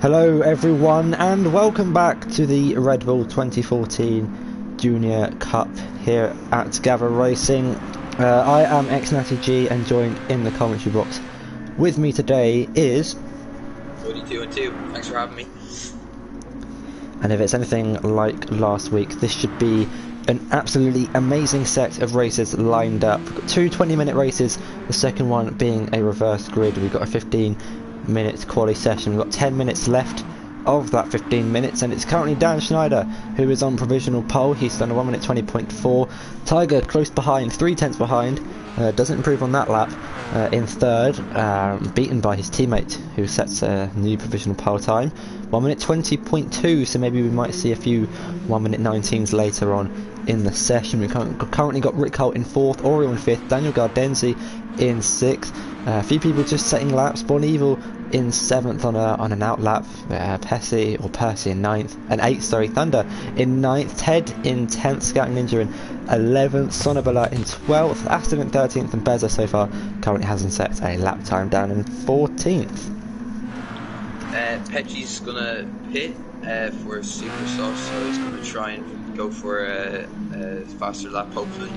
Hello everyone and welcome back to the Red Bull 2014 Junior Cup here at Gavra Racing. I am X2014 and joined in the commentary box with me today is 42 and 2, thanks for having me. And if it's anything like last week, this should be an absolutely amazing set of races lined up. We've got two 20-minute races, the second one being a reverse grid. We've got a 15-minute quali session. We've got 10 minutes left of that 15 minutes, and it's currently Dan Schneider who is on provisional pole. He's done a 1 minute 20.4. Tiger close behind, 3/10 behind, doesn't improve on that lap, in third, beaten by his teammate who sets a new provisional pole time, 1 minute 20.2, so maybe we might see a few 1 minute 19s later on in the session. We've currently got Rick Holt in fourth, Oriel in fifth, Daniel Gardenzi in sixth, a few people just setting laps, Bon Evil in seventh on an out lap, Percy in ninth, and eighth, Thunder in ninth, Ted in 10th, Scouting Ninja in 11th, Sonobala in 12th, Aston in 13th, and Beza so far currently hasn't set a lap time down in 14th. Pecci's gonna pit for super sauce, so he's gonna try and go for a faster lap, hopefully.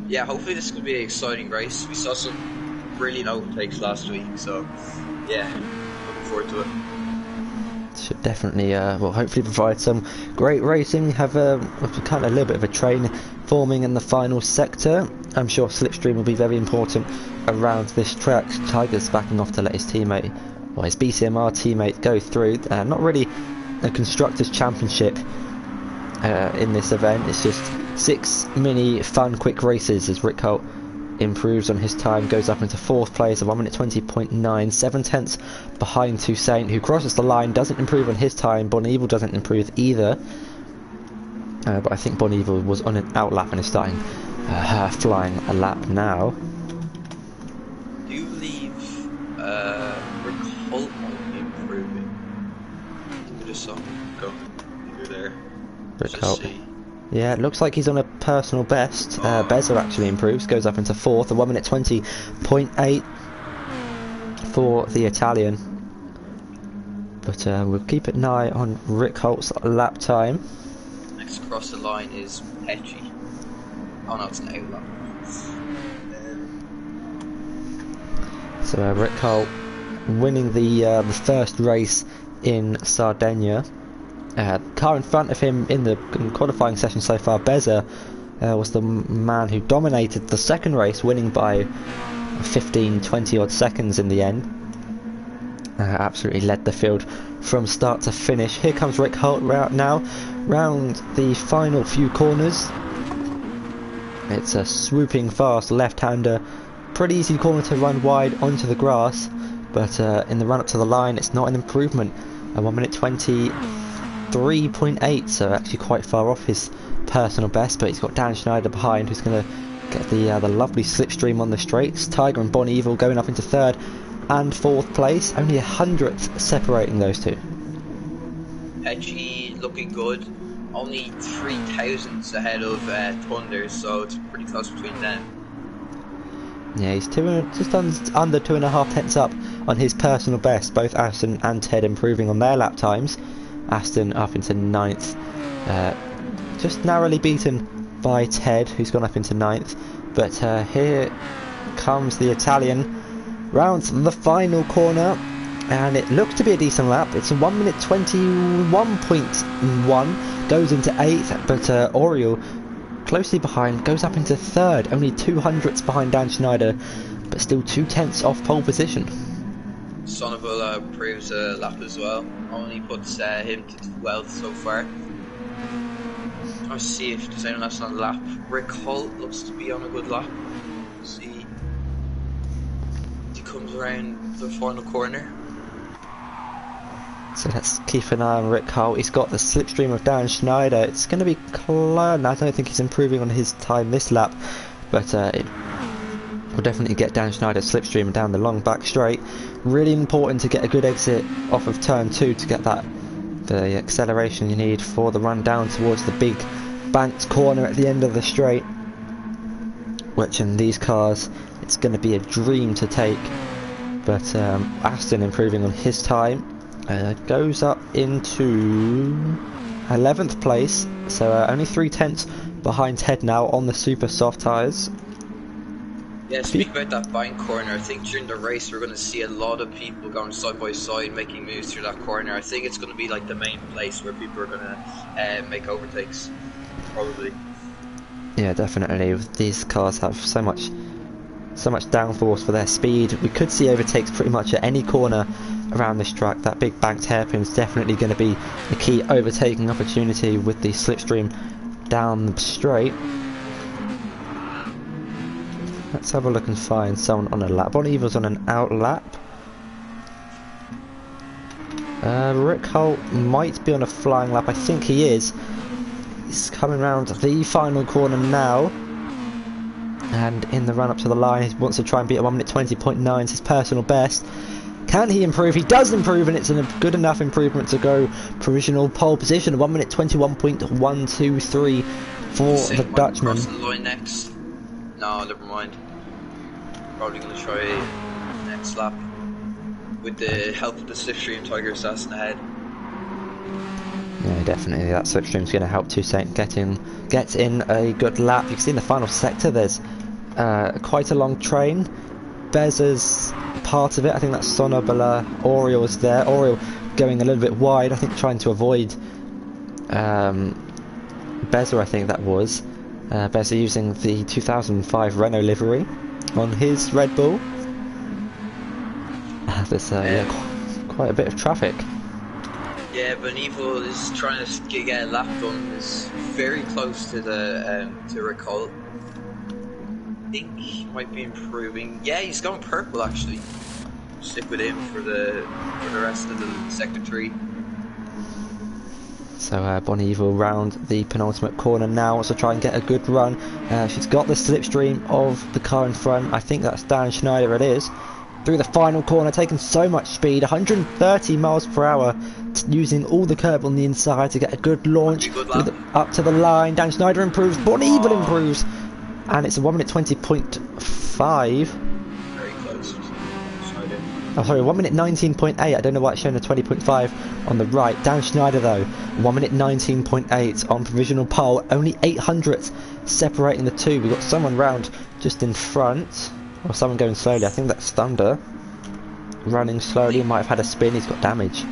Yeah, hopefully this is gonna be an exciting race. We saw some brilliant overtakes last week, so yeah, looking forward to it. Should definitely, hopefully provide some great racing. Have a little bit of a train forming in the final sector. I'm sure slipstream will be very important around this track. Tiger's backing off to let his teammate, or his BCMR teammate, go through. Not really a Constructors' Championship in this event. It's just 6 mini fun quick races as Rick Holt improves on his time, goes up into fourth place, a 1 minute 20.9, 7/10 behind Toussaint, who crosses the line, doesn't improve on his time. Bon Evil doesn't improve either, but I think Bon Evil was on an out lap and is starting flying a lap now. Do you believe Rick Holt might be improving? I just saw him go through there. Rick Holt. Yeah, it looks like he's on a personal best. Beza actually improves, goes up into fourth, a 1 minute 20.8 for the Italian. But we'll keep an eye on Rick Holt's lap time. Next across the line is Pecci. Oh no, it's an out lap. So Rick Holt winning the first race in Sardinia. Car in front of him in the qualifying session so far, Beza, was the man who dominated the second race, winning by 15-20 odd seconds in the end. Absolutely led the field from start to finish. Here comes Rick Holt now, round the final few corners. It's a swooping fast left-hander, pretty easy corner to run wide onto the grass, but in the run up to the line it's not an improvement. A 1 minute 23.8, so actually quite far off his personal best, but he's got Dan Schneider behind, who's going to get the lovely slipstream on the straights. Tiger and Bon Evil going up into third and fourth place, only 100th separating those two. Pecci looking good, only 3 thousandths ahead of Thunder, so it's pretty close between them. Yeah, he's just under 2.5 tenths up on his personal best. Both Aston and Ted improving on their lap times. Aston up into 9th, just narrowly beaten by Ted, who's gone up into 9th. But here comes the Italian round the final corner, and it looks to be a decent lap. It's a 1 minute 21.1, goes into 8th, but Oriel closely behind, goes up into 3rd, only 200ths behind Dan Schneider, but still 2/10 off pole position. Sonobala improves a lap as well, only puts him to 12th so far. Let's see if there's anyone else on the lap. Rick Holt looks to be on a good lap. See, he comes around the final corner. So let's keep an eye on Rick Holt. He's got the slipstream of Dan Schneider. It's going to be close. I don't think he's improving on his time this lap, but it will definitely get Dan Schneider slipstream down the long back straight. Really important to get a good exit off of turn 2 to get the acceleration you need for the run down towards the big banked corner at the end of the straight, which in these cars it's going to be a dream to take. But Aston improving on his time, Goes up into 11th place, so only 3/10 behind Ted now on the super soft tyres. Yeah, speaking about that bank corner, I think during the race we're going to see a lot of people going side by side, making moves through that corner. I think it's going to be like the main place where people are going to make overtakes, probably. Yeah, definitely. These cars have so much downforce for their speed. We could see overtakes pretty much at any corner around this track. That big banked hairpin is definitely going to be a key overtaking opportunity with the slipstream down the straight. Let's have a look and find someone on a lap. Bon Evil's on an out lap. Rick Holt might be on a flying lap. I think he is. He's coming round the final corner now. And in the run up to the line, he wants to try and beat a 1 minute 20.9, it's his personal best. Can he improve? He does improve, and it's a good enough improvement to go provisional pole position. 1 minute 21.123 for the Dutchman. Crossing the line next. No, never mind. Probably going to try next lap with the help of the slipstream Tiger Assassin ahead. Yeah, definitely. That slipstream's going to help Toussaint get in a good lap. You can see in the final sector there's quite a long train. Bez's part of it. I think that's Sonobala. Oriole is there. Oriole going a little bit wide. I think trying to avoid Beza. I think that was. Beza using the 2005 Renault livery on his Red Bull. There's quite a bit of traffic. Yeah, but Evil is trying to get a lap done. Is very close to the to Rick-Holt. I think he might be improving. Yeah, he's going purple actually. Stick with him for the rest of the sector 3. So Bon Evil round the penultimate corner now, wants to try and get a good run. She's got the slipstream of the car in front. I think that's Dan Schneider, it is. Through the final corner, taking so much speed, 130 miles per hour, using all the curb on the inside to get a good launch up to the line. Dan Schneider improves, Bon Evil improves, and it's a 1 minute 20.5. Very close. Oh, sorry, 1 minute 19.8. I don't know why it's showing a 20.5 on the right. Dan Schneider, though, 1 minute 19.8 on provisional pole. Only 800 separating the two. We've got someone round just in front, or someone going slowly. I think that's Thunder. Running slowly, might have had a spin. He's got damage.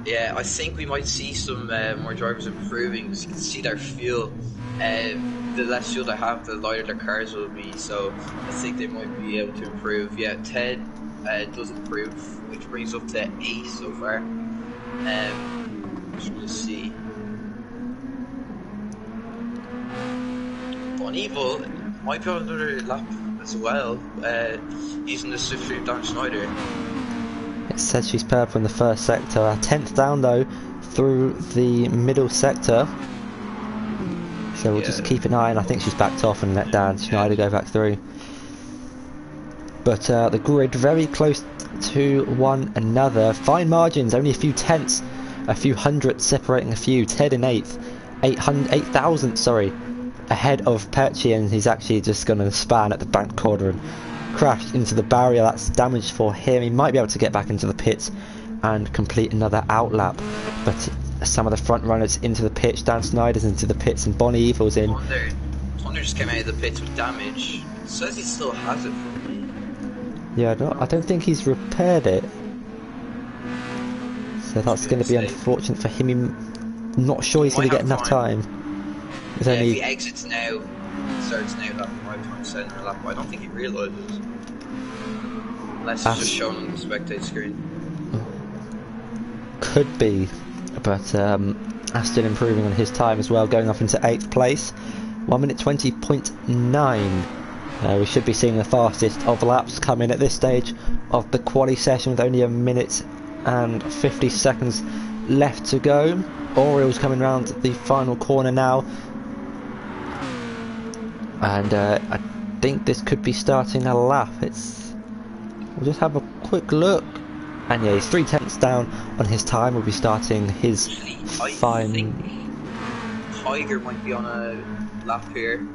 Yeah, I think we might see some more drivers improving, because you can see their fuel. The less fuel they have, the lighter their cars will be, so I think they might be able to improve. Yeah, Ted does improve, which brings up to 8 so far. Let's see. Bon Evil might be on another lap as well, using the slipstream Dan Schneider. It says she's purple in the first sector. 10th down though through the middle sector. So we'll just keep an eye, and I think she's backed off and let Dan Schneider go back through. But the grid very close to one another. Fine margins, only a few tenths, a few hundredths separating a few. Ted in 8th, 8,000, sorry, ahead of Perchi, and he's actually just going to span at the bank corner and crash into the barrier. That's damage for him. He might be able to get back into the pits and complete another outlap, but some of the front runners into the pits. Dan Snyder's into the pits and Bon Evil's in. Thunder just came out of the pits with damage. It says he still has it for me. Yeah, I don't think he's repaired it. So that's going to be unfortunate for him. I'm not sure he's going to get enough time. If he exits now, starts now, that might be on center lap. I don't think he realises. Unless it's just shown on the spectate screen. Could be. But Aston improving on his time as well, going up into 8th place. 1 minute 20.9. We should be seeing the fastest of laps come in at this stage of the quali session, with only 1 minute and 50 seconds left to go. Oriole's coming round the final corner now, and I think this could be starting a lap. We'll just have a quick look. And yeah, he's 3/10 down on his time. We'll be starting his I think Tiger might be on a lap here.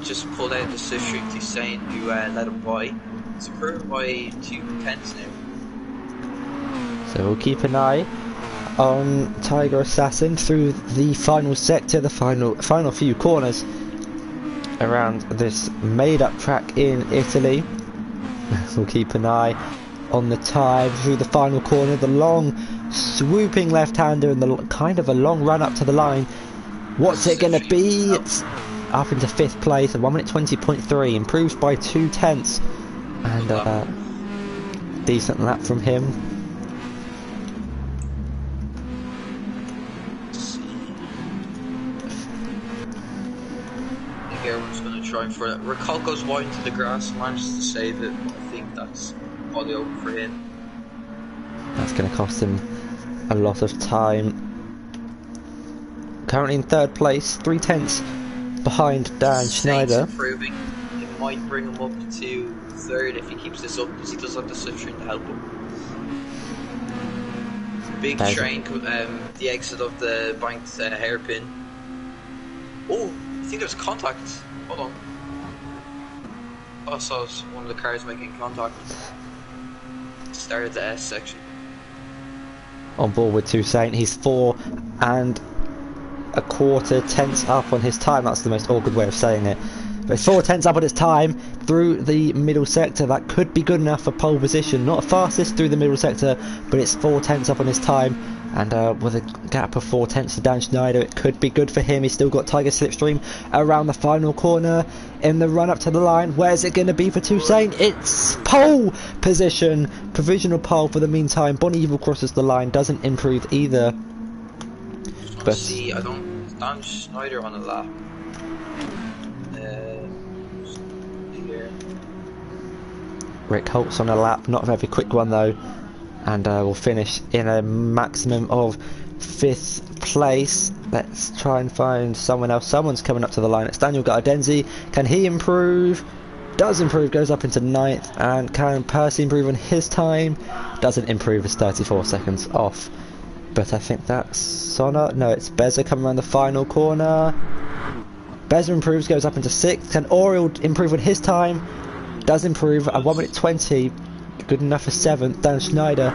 Just pulled out the slipstream Toussaint, who let him by. It's improved by 2/10 now. So we'll keep an eye on Tiger Assassin through the final sector, the final few corners around this made-up track in Italy. We'll keep an eye on the time through the final corner, the long swooping left-hander and the kind of a long run up to the line. What's it going to be? It's up into 5th place at 1 minute 20.3, improves by 2/10, and decent lap from him. Everyone's going to try for it. Recall goes wide into the grass, manages to save it. I think that's probably over for him. That's going to cost him a lot of time. Currently in 3rd place, 3/10 behind Dan Schneider. Improving. It might bring him up to 3rd if he keeps this up, because he does have the slipstream to help him. Big train, the exit of the banked hairpin. Oh, I think there's contact. Hold on. I saw one of the cars making contact. Started the S section. On board with Toussaint, he's 4 1/4 tenths up on his time. That's the most awkward way of saying it. But it's 4 tenths up on his time through the middle sector. That could be good enough for pole position. Not fastest through the middle sector, but it's 4 tenths up on his time. And with a gap of 4 tenths to Dan Schneider, it could be good for him. He's still got Tiger slipstream around the final corner in the run up to the line. Where's it going to be for Toussaint? It's pole position. Provisional pole for the meantime. Bon Evil crosses the line, doesn't improve either. But see, I don't. Dan Schneider on a lap. Here. Rick Holt's on a lap, not a very quick one though. And we'll finish in a maximum of 5th place. Let's try and find someone else. Someone's coming up to the line. It's Daniel Gardenzi. Can he improve? Does improve, goes up into 9th. And can Percy improve on his time? Doesn't improve, it's 34 seconds off. But I think that's Sona. No, it's Beza coming around the final corner. Beza improves, goes up into 6th. Can Oriel improve on his time? Does improve at 1 minute 20. Good enough for 7th. Dan Schneider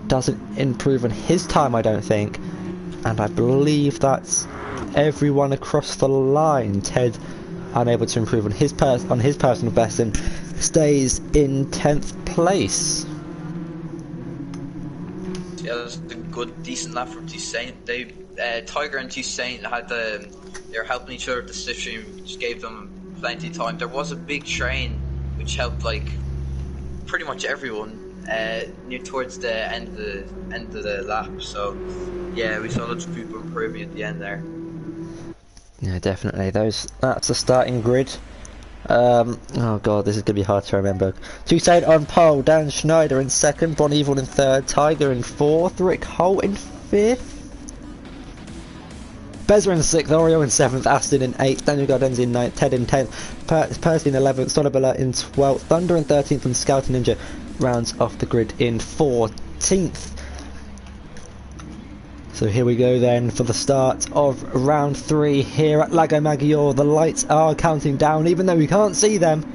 doesn't improve on his time, I don't think. And I believe that's everyone across the line. Ted unable to improve on his personal best and stays in 10th place. Yeah, that's a good, decent lap from Toussaint. They, Tiger and Toussaint had they were helping each other with the slipstream, which gave them plenty of time. There was a big train which helped like pretty much everyone near towards the end of the lap. So yeah, we saw lots of people improving at the end there. Yeah, definitely. That's the starting grid. Oh god, this is gonna be hard to remember. Toussaint on pole, Dan Schneider in 2nd, Bon Evil in 3rd, Tiger in 4th, Rick Holt in 5th, Beza in 6th, Oreo in 7th, Aston in 8th, Daniel Gardenzi in 9th, Ted in 10th, Percy in 11th, Sonabella in 12th, Thunder in 13th, and Scout and Ninja rounds off the grid in 14th. So here we go then for the start of round 3 here at Lago Maggiore. The lights are counting down even though we can't see them.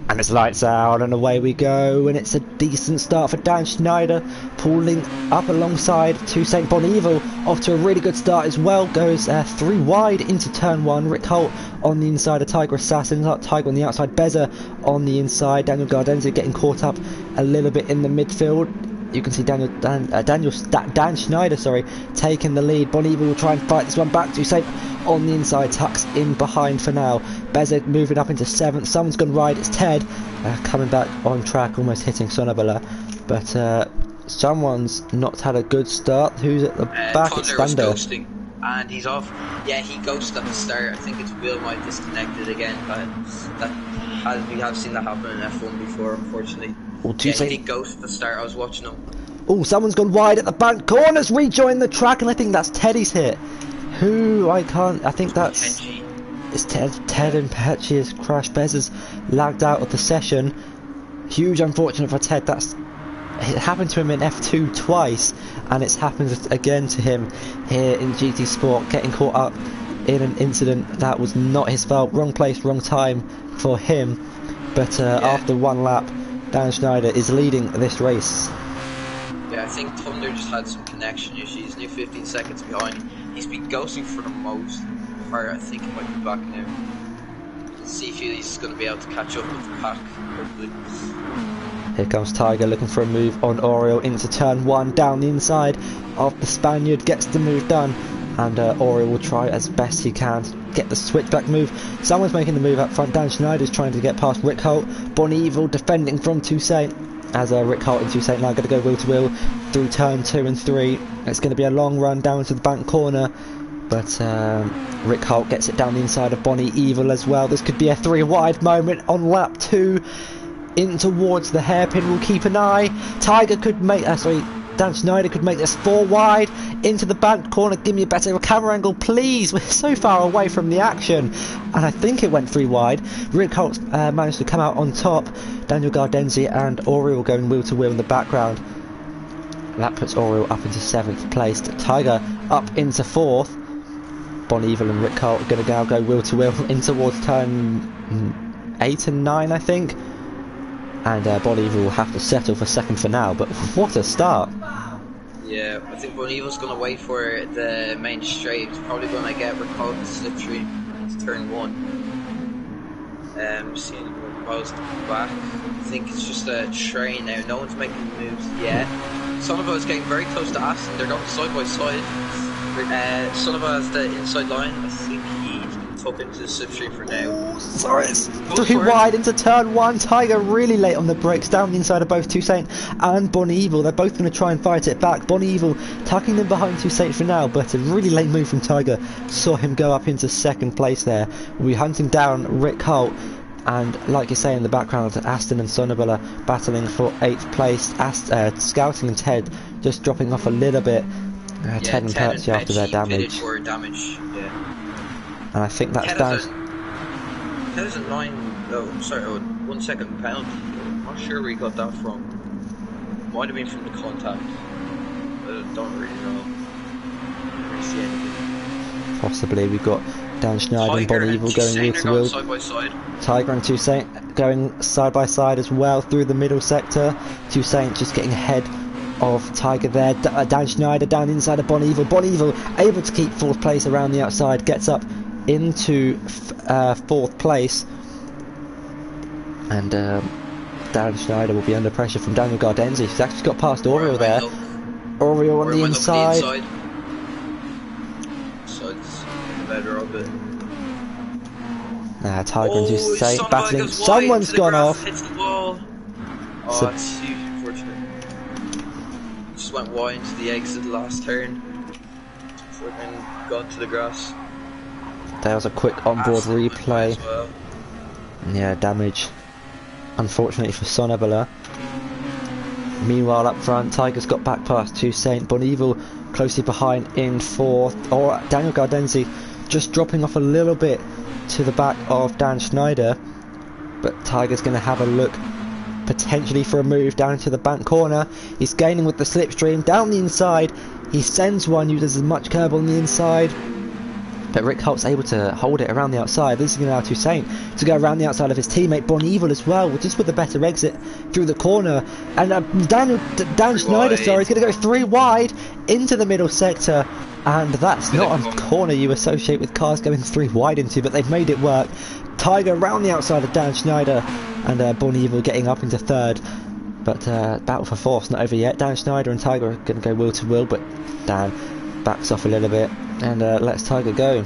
And it's lights out and away we go, and it's a decent start for Dan Schneider, pulling up alongside Toussaint. Bon Evil off to a really good start as well, goes 3 wide into turn 1. Rick Holt on the inside of Tiger Assassin, Tiger on the outside, Beza on the inside, Daniel Gardenzi getting caught up a little bit in the midfield. You can see Dan Schneider, taking the lead. Bon Evil will try and fight this one back. Toussaint on the inside, tucks in behind for now. Beza moving up into 7th. Someone's gone wide. It's Ted coming back on track, almost hitting Sonabella. But someone's not had a good start. Who's at the back? It's Thunder. Ghosting, and he's off. Yeah, he ghosted at the start. I think his wheel might disconnected again. We have seen that happen in F1 before, unfortunately. Yeah, he did ghost at the start. I was watching him. Oh, someone's gone wide at the back corners, rejoined the track, and I think that's Teddy's hit. I think that's Kenji. It's Ted and Petchy has crashed. Beza's lagged out of the session. Huge unfortunate for Ted. It happened to him in F2 twice, and it's happened again to him here in GT Sport, getting caught up in an incident that was not his fault. Wrong place, wrong time for him. But after one lap, Dan Schneider is leading this race. Yeah, I think Thunder just had some connection issues. Near 15 seconds behind. He's been ghosting for the most part. I think he might be back now. Let's see if he's going to be able to catch up with the pack, hopefully. Here comes Tiger looking for a move on Oriole into turn 1 down the inside of the Spaniard, gets the move done, and Oriole will try as best he can to get the switchback move. Someone's making the move up front. Dan Schneider's trying to get past Rick Holt. Bon Evil defending from Toussaint, as Rick Holt and Toussaint now going to go wheel to wheel through turn 2 and 3. It's going to be a long run down to the bank corner, but Rick Holt gets it down the inside of Bonnie Evil as well. This could be a 3 wide moment on lap 2. In towards the hairpin, we'll keep an eye. Tiger could make, Dan Schneider could make this 4 wide into the back corner. Give me a better camera angle, please. We're so far away from the action, and I think it went 3 wide. Rick Holt managed to come out on top. Daniel Gardenzi and Oriole going wheel to wheel in the background. That puts Oriole up into 7th place. Tiger up into 4th. Bon Evil and Rick Holt are going to now go wheel to wheel in towards turn 8 and 9, I think. And Bon Evil will have to settle for 2nd for now, but what a start. Yeah, I think Bon Evil's going to wait for the main straight. He's probably going to get recalled to slipstream into turn 1. Seeing him close back. I think it's just a train now. No one's making moves yet. Sonova is getting very close to Aston. They're going side by side. Sonova has the inside line. I think he's tucked into the slipstream for now. Sorry, it's 3 wide into turn 1. Tiger really late on the brakes, down the inside of both Toussaint and Bon Evil. They're both going to try and fight it back. Bon Evil tucking them behind Toussaint for now, but a really late move from Tiger saw him go up into 2nd place there. We'll be hunting down Rick Holt, and like you say in the background, Aston and Sonabella battling for 8th place. Scouting and Ted just dropping off a little bit. Ted and Percy after their damage. And I think that's down. Ted is a 1 second penalty. I'm not sure where he got that from. Might have been from the contact. I don't really know. Really see anything. Possibly. We've got Dan Schneider and Bon Evil going wheel to wheel. Side by side. Tiger and Toussaint going side by side as well through the middle sector. Toussaint just getting ahead of Tiger there. Dan Schneider down inside of Bon Evil. Bon Evil able to keep 4th place around the outside, gets up into 4th place, and Dan Schneider will be under pressure from Daniel Gardenzi. He's actually got past Oriole there. Oriole on the inside. Side's better of it. Tiger and Toussaint battling. Someone's gone off. Hits the wall. Oh, it's huge, unfortunate. Just went wide into the exit last turn before then got to the grass. There was a quick onboard replay. Well. Yeah, damage, unfortunately for Sonabella. Meanwhile, up front, Tiger's got back past Toussaint. Bon Evil closely behind in 4th. Or Daniel Gardenzi just dropping off a little bit to the back of Dan Schneider. But Tiger's going to have a look potentially for a move down to the bank corner. He's gaining with the slipstream down the inside. He sends one, uses as much curb on the inside. But Rick Holt's able to hold it around the outside. This is going to allow Toussaint to go around the outside of his teammate Bon Evil as well, just with a better exit through the corner. And Dan Schneider, is going to go 3 wide into the middle sector. And that's not a corner you associate with cars going 3 wide into, but they've made it work. Tiger around the outside of Dan Schneider, and Bon Evil getting up into 3rd. But battle for 4th's not over yet. Dan Schneider and Tiger are going to go wheel to wheel, but Dan backs off a little bit and lets Tiger go.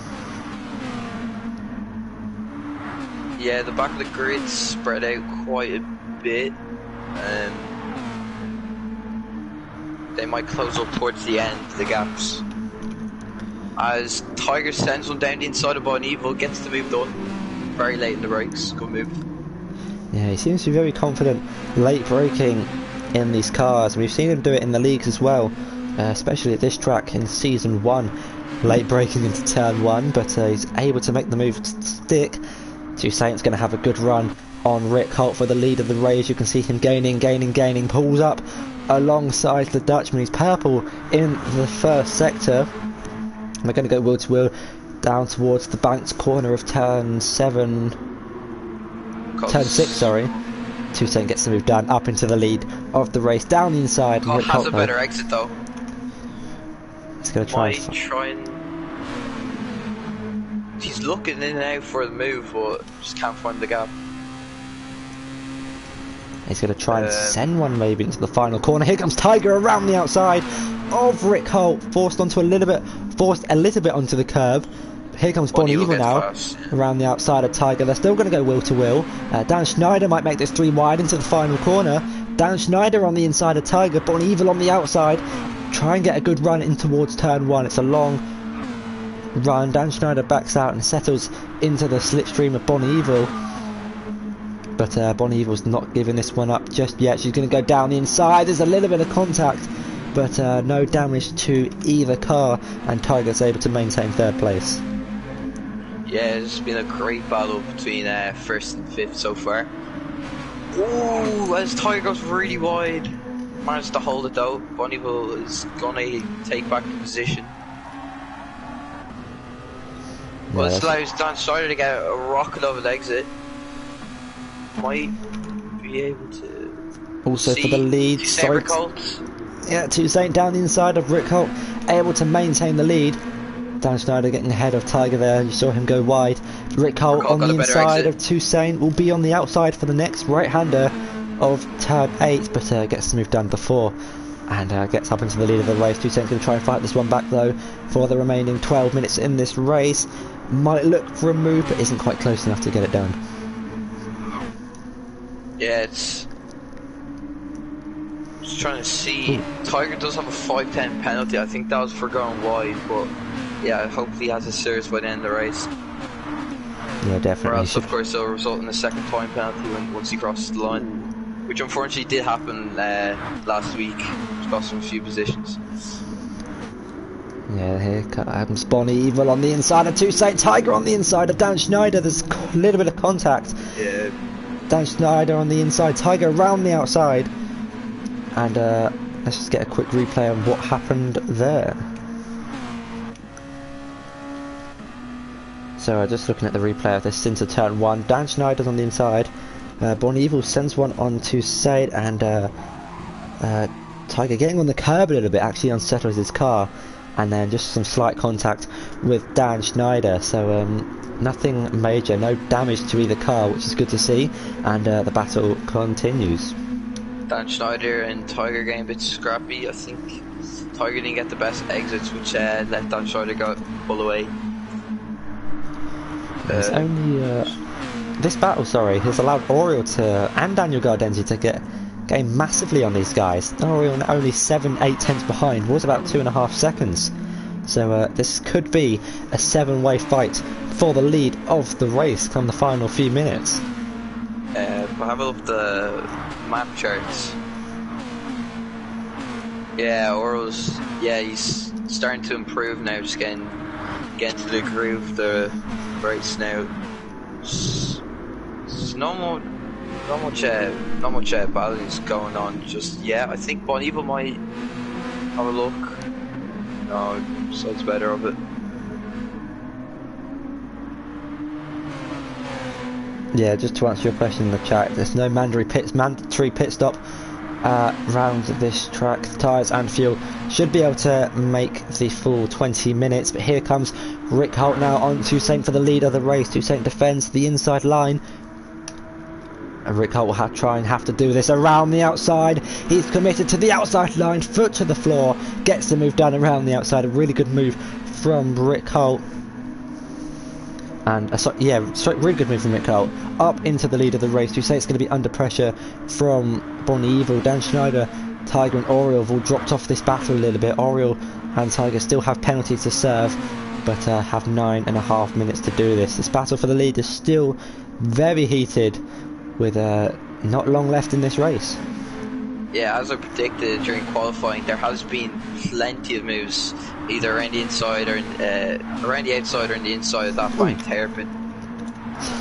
Yeah, the back of the grid's spread out quite a bit. They might close up towards the end, the gaps. As Tiger sends one down the inside of Bon Evil, gets the move done. Very late in the brakes, good move. Yeah, he seems to be very confident late braking in these cars. We've seen him do it in the leagues as well, especially at this track in season 1, late braking into turn 1, but he's able to make the move stick. Toussaint's going to have a good run on Rick Holt for the lead of the race. You can see him gaining, pulls up alongside the Dutchman. He's purple in the first sector. We're going to go wheel to wheel down towards the banked corner of turn 6, sorry. Toussaint gets the move done up into the lead of the race, down the inside. And Oh, Rick has Holt a better exit though. He's going to try and... He's looking in and out for the move, but just can't find the gap. He's going to try and send one maybe into the final corner. Here comes Tiger around the outside of Rick Holt, forced a little bit onto the curb. Here comes Bon Evil now, around the outside of Tiger. They're still going to go wheel to wheel. Dan Schneider might make this 3 wide into the final corner. Dan Schneider on the inside of Tiger, Bon Evil on the outside. Try and get a good run in towards turn 1. It's a long run. Dan Schneider backs out and settles into the slipstream of Bon Evil. But Bon Evil's not giving this one up just yet. She's going to go down the inside. There's a little bit of contact, but no damage to either car, and Tiger's able to maintain 3rd place. Yeah, it's been a great battle between 1st and 5th so far. Ooh, as Tiger goes really wide. Managed to hold it though. Bon Evil is going to take back the position. Well, this allows Dan Schneider to get a rocket of an exit. Might be able to also for the lead. Rick Holt. Yeah, Toussaint down the inside of Rick Holt, able to maintain the lead. Dan Schneider getting ahead of Tiger there. You saw him go wide. Rick Holt on the inside of Toussaint, will be on the outside for the next right-hander of turn 8, but gets the move done before and gets up into the lead of the race. Toussaint's going to try and fight this one back though for the remaining 12 minutes in this race. Might look for a move, but isn't quite close enough to get it done. Yeah, it's just trying to see. Tiger does have a 5-10 penalty. I think that was for going wide, but yeah, hopefully he has a serious by the end of the race. Yeah, definitely. Or else, of course, it'll result in a 2nd time penalty once he crosses the line, which unfortunately did happen last week. Which cost him a few positions. Yeah, here comes Bon Evil on the inside of Toussaint. Tiger on the inside of Dan Schneider. There's a little bit of contact. Yeah. Dan Schneider on the inside, Tiger around the outside, and let's just get a quick replay on what happened there. So just looking at the replay of this into turn 1, Dan Schneider's on the inside, Bon Evil sends one on to Said, and Tiger getting on the curb a little bit actually unsettles his car, and then just some slight contact with Dan Schneider. So nothing major, no damage to either car, which is good to see, and the battle continues. Dan Schneider and Tiger getting a bit scrappy. I think Tiger didn't get the best exits, which let Dan Schneider pull away. It's only this battle, has allowed Oriole and Daniel Gardenzi to gain massively on these guys. Oriole only 7-8 tenths behind, was about 2.5 seconds. So this could be a 7-way fight for the lead of the race come the final few minutes. We'll have a look at the map charts. Yeah, Oriole's, he's starting to improve now, just getting to the groove of the race now. It's not much battles going on just yet. I think Bon Evil might have a look. No, side's better of it. Yeah, just to answer your question in the chat, there's no mandatory pit stop round this track. The tyres and fuel should be able to make the full 20 minutes, but here comes Rick Holt now on Toussaint for the lead of the race. Toussaint defends the inside line, and Rick Holt will try and have to do this around the outside. He's committed to the outside line, foot to the floor, gets the move done around the outside. A really good move from Rick Holt. And really good move from Rick Holt up into the lead of the race. Toussaint's going to be under pressure from Bon Evil. Dan Schneider, Tiger and Oriole have all dropped off this battle a little bit. Oriole and Tiger still have penalties to serve, but have 9.5 minutes to do this. This battle for the lead is still very heated, with not long left in this race. Yeah, as I predicted during qualifying, there has been plenty of moves either around the inside or around the outside or in the inside of that flying hairpin.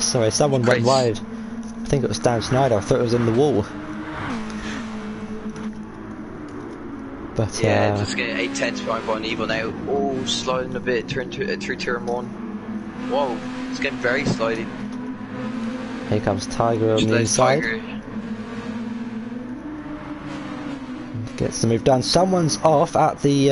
Sorry, someone went wide. I think it was Dan Schneider. I thought it was in the wall. But yeah, just getting 8 tenths behind Bon Evil now. Oh, sliding a bit through turn 1. Whoa, it's getting very sliding. Here comes Tiger on the inside. Gets the move done. Someone's off at the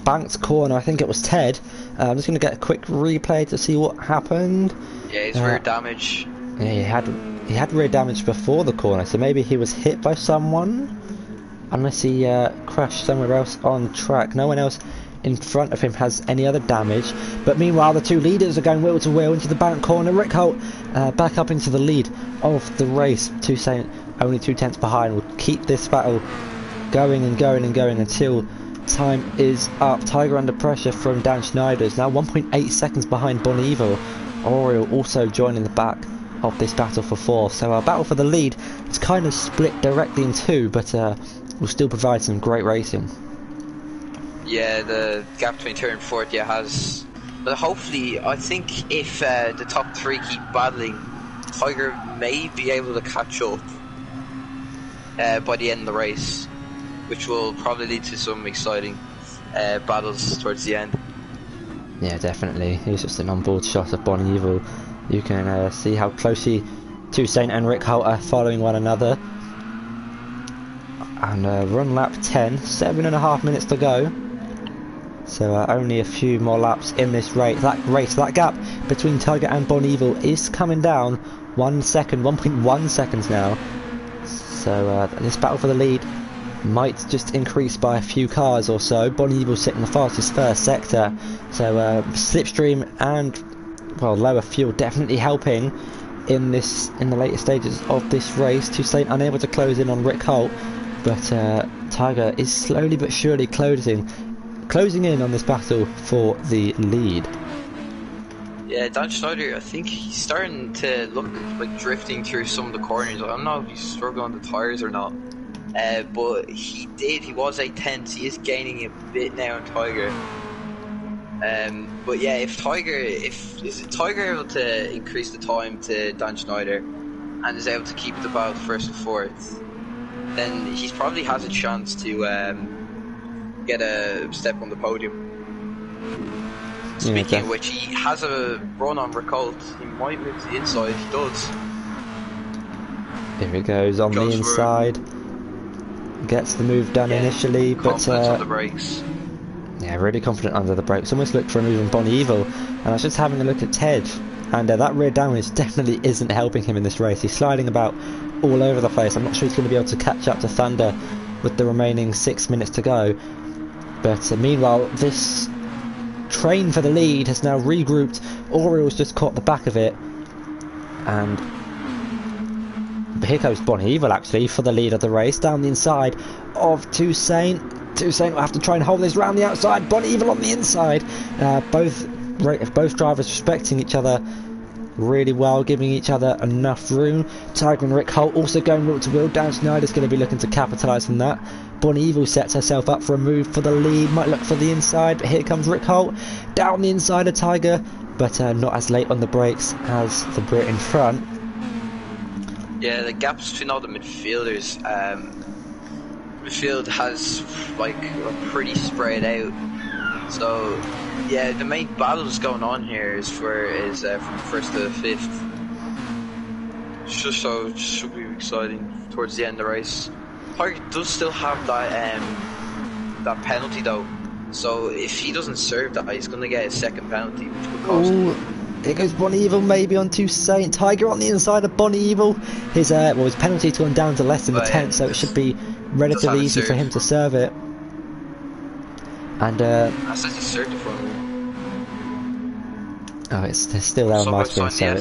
banked corner. I think it was Ted. I'm just going to get a quick replay to see what happened. Yeah, he's rear damage. Yeah, he had rear damage before the corner, so maybe he was hit by someone. Unless he crashed somewhere else on track. No one else in front of him has any other damage. But meanwhile, the two leaders are going wheel to wheel into the back corner. Rick Holt back up into the lead of the race. Toussaint only 2 tenths behind. Will keep this battle going and going and going until time is up. Tiger under pressure from Dan Schneider is now 1.8 seconds behind Bon Evil. Oriel also joining the back of this battle for 4th. So our battle for the lead is kind of split directly in two, but will still provide some great racing. Yeah, the gap between 3rd and 4th has, but hopefully I think if the top 3 keep battling, Tiger may be able to catch up by the end of the race, which will probably lead to some exciting battles towards the end. Yeah, definitely. Here's just an onboard shot of Bon Evil. You can see how closely Toussaint and Rick Holt are following one another. And run lap 10, 7.5 minutes to go. So only a few more laps in this race. That gap between Tiger and Bon Evil is coming down 1 second, 1.1 seconds now. So this battle for the lead might just increase by a few cars or so. Bon Evil sitting the fastest first sector. So slipstream and lower fuel definitely helping in the later stages of this race. Toussaint unable to close in on Rick Holt, but Tiger is slowly but surely closing in on this battle for the lead. Yeah, Dan Schneider, I think he's starting to look like drifting through some of the corners. I don't know if he's struggling on the tyres or not. But he was 8 tenths. He is gaining a bit now on Tiger. But yeah, is Tiger able to increase the time to Dan Schneider and is able to keep the battle 1st and 4th, then he probably has a chance to get a step on the podium. Speaking of which, he has a run on Rick Holt. He might move to the inside. He does. Here he goes on the inside. Gets the move done initially, but on the brakes. Yeah, really confident under the brakes. Almost looked for a move on Bon Evil, and I was just having a look at Ted, and that rear damage definitely isn't helping him in this race. He's sliding about all over the place. I'm not sure he's going to be able to catch up to Thunder with the remaining 6 minutes to go. But meanwhile, this train for the lead has now regrouped. Oriel's just caught the back of it, and here goes Bon Evil actually for the lead of the race down the inside of Toussaint. Toussaint will have to try and hold this round the outside. Bon Evil on the inside. Both drivers respecting each other really well, giving each other enough room. Tiger and Rick Holt also going wheel to wheel. Dan Schneider's going to be looking to capitalise on that. Bon Evil sets herself up for a move for the lead. Might look for the inside, but here comes Rick Holt down the inside of Tiger, but not as late on the brakes as the Brit in front. Yeah, the gaps between all the midfielders. Midfield has pretty spread out. So yeah, the main battles going on here is from 1st to 5th. So it should be exciting towards the end of the race. Tiger does still have that penalty though. So if he doesn't serve that, he's going to get a second penalty, which will cost him. Here goes Bon Evil maybe on Toussaint. Tiger on the inside of Bon Evil. His penalty's gone down to less than a tenth, so it should be relatively easy for him to serve it. And I said he served it for him. Oh, it's still there on my screen, so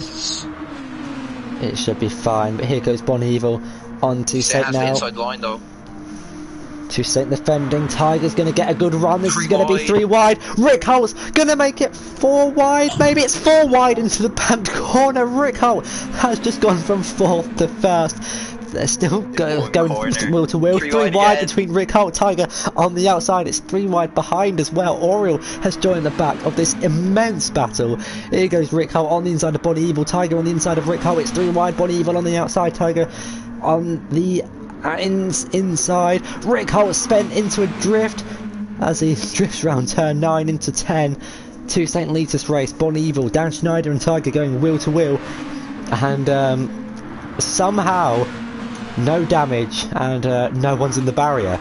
it should be fine. But here goes Bon Evil on Toussaint now. Inside line though. Toussaint defending. Tiger's going to get a good run. This is going to be 3 wide. Rick Holt's going to make it 4 wide. Maybe it's 4 wide into the back corner. Rick Holt has just gone from 4th to 1st. They're still going wheel to wheel. 3 wide between Rick Holt, Tiger on the outside. It's 3 wide behind as well. Oriel has joined the back of this immense battle. Here goes Rick Holt on the inside of Bon Evil. Tiger on the inside of Rick Holt. It's 3 wide. Bon Evil on the outside. Tiger on the inside. Rick Holt spent into a drift as he drifts round turn 9 into 10. Toussaint leads this race. Bon Evil, Dan Schneider and Tiger going wheel to wheel, and somehow no damage and no one's in the barrier.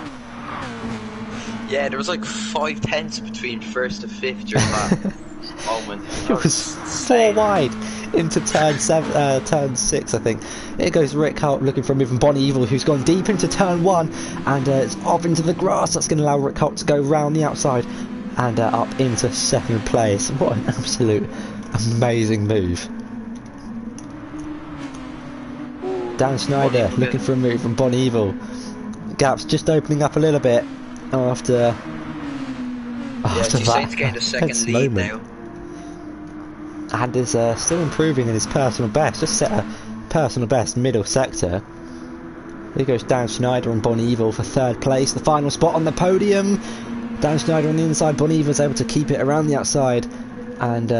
Yeah, there was like 5 tenths between first and fifth during that moment. It was 4 wide into turn 6, I think. Here goes Rick Holt looking for a move from Bonnie Evil, who's gone deep into turn 1, and it's off into the grass. That's going to allow Rick Holt to go round the outside and up into second place. What an absolute amazing move. Dan Schneider looking for a move from Bonnie Evil. Gap's just opening up a little bit after that gained a second lead moment. now. And is still improving in his personal best. Just set a personal best middle sector. Here goes Dan Schneider and Bonnie Evil for third place. The final spot on the podium. Dan Schneider on the inside. Bonnie Evil is able to keep it around the outside and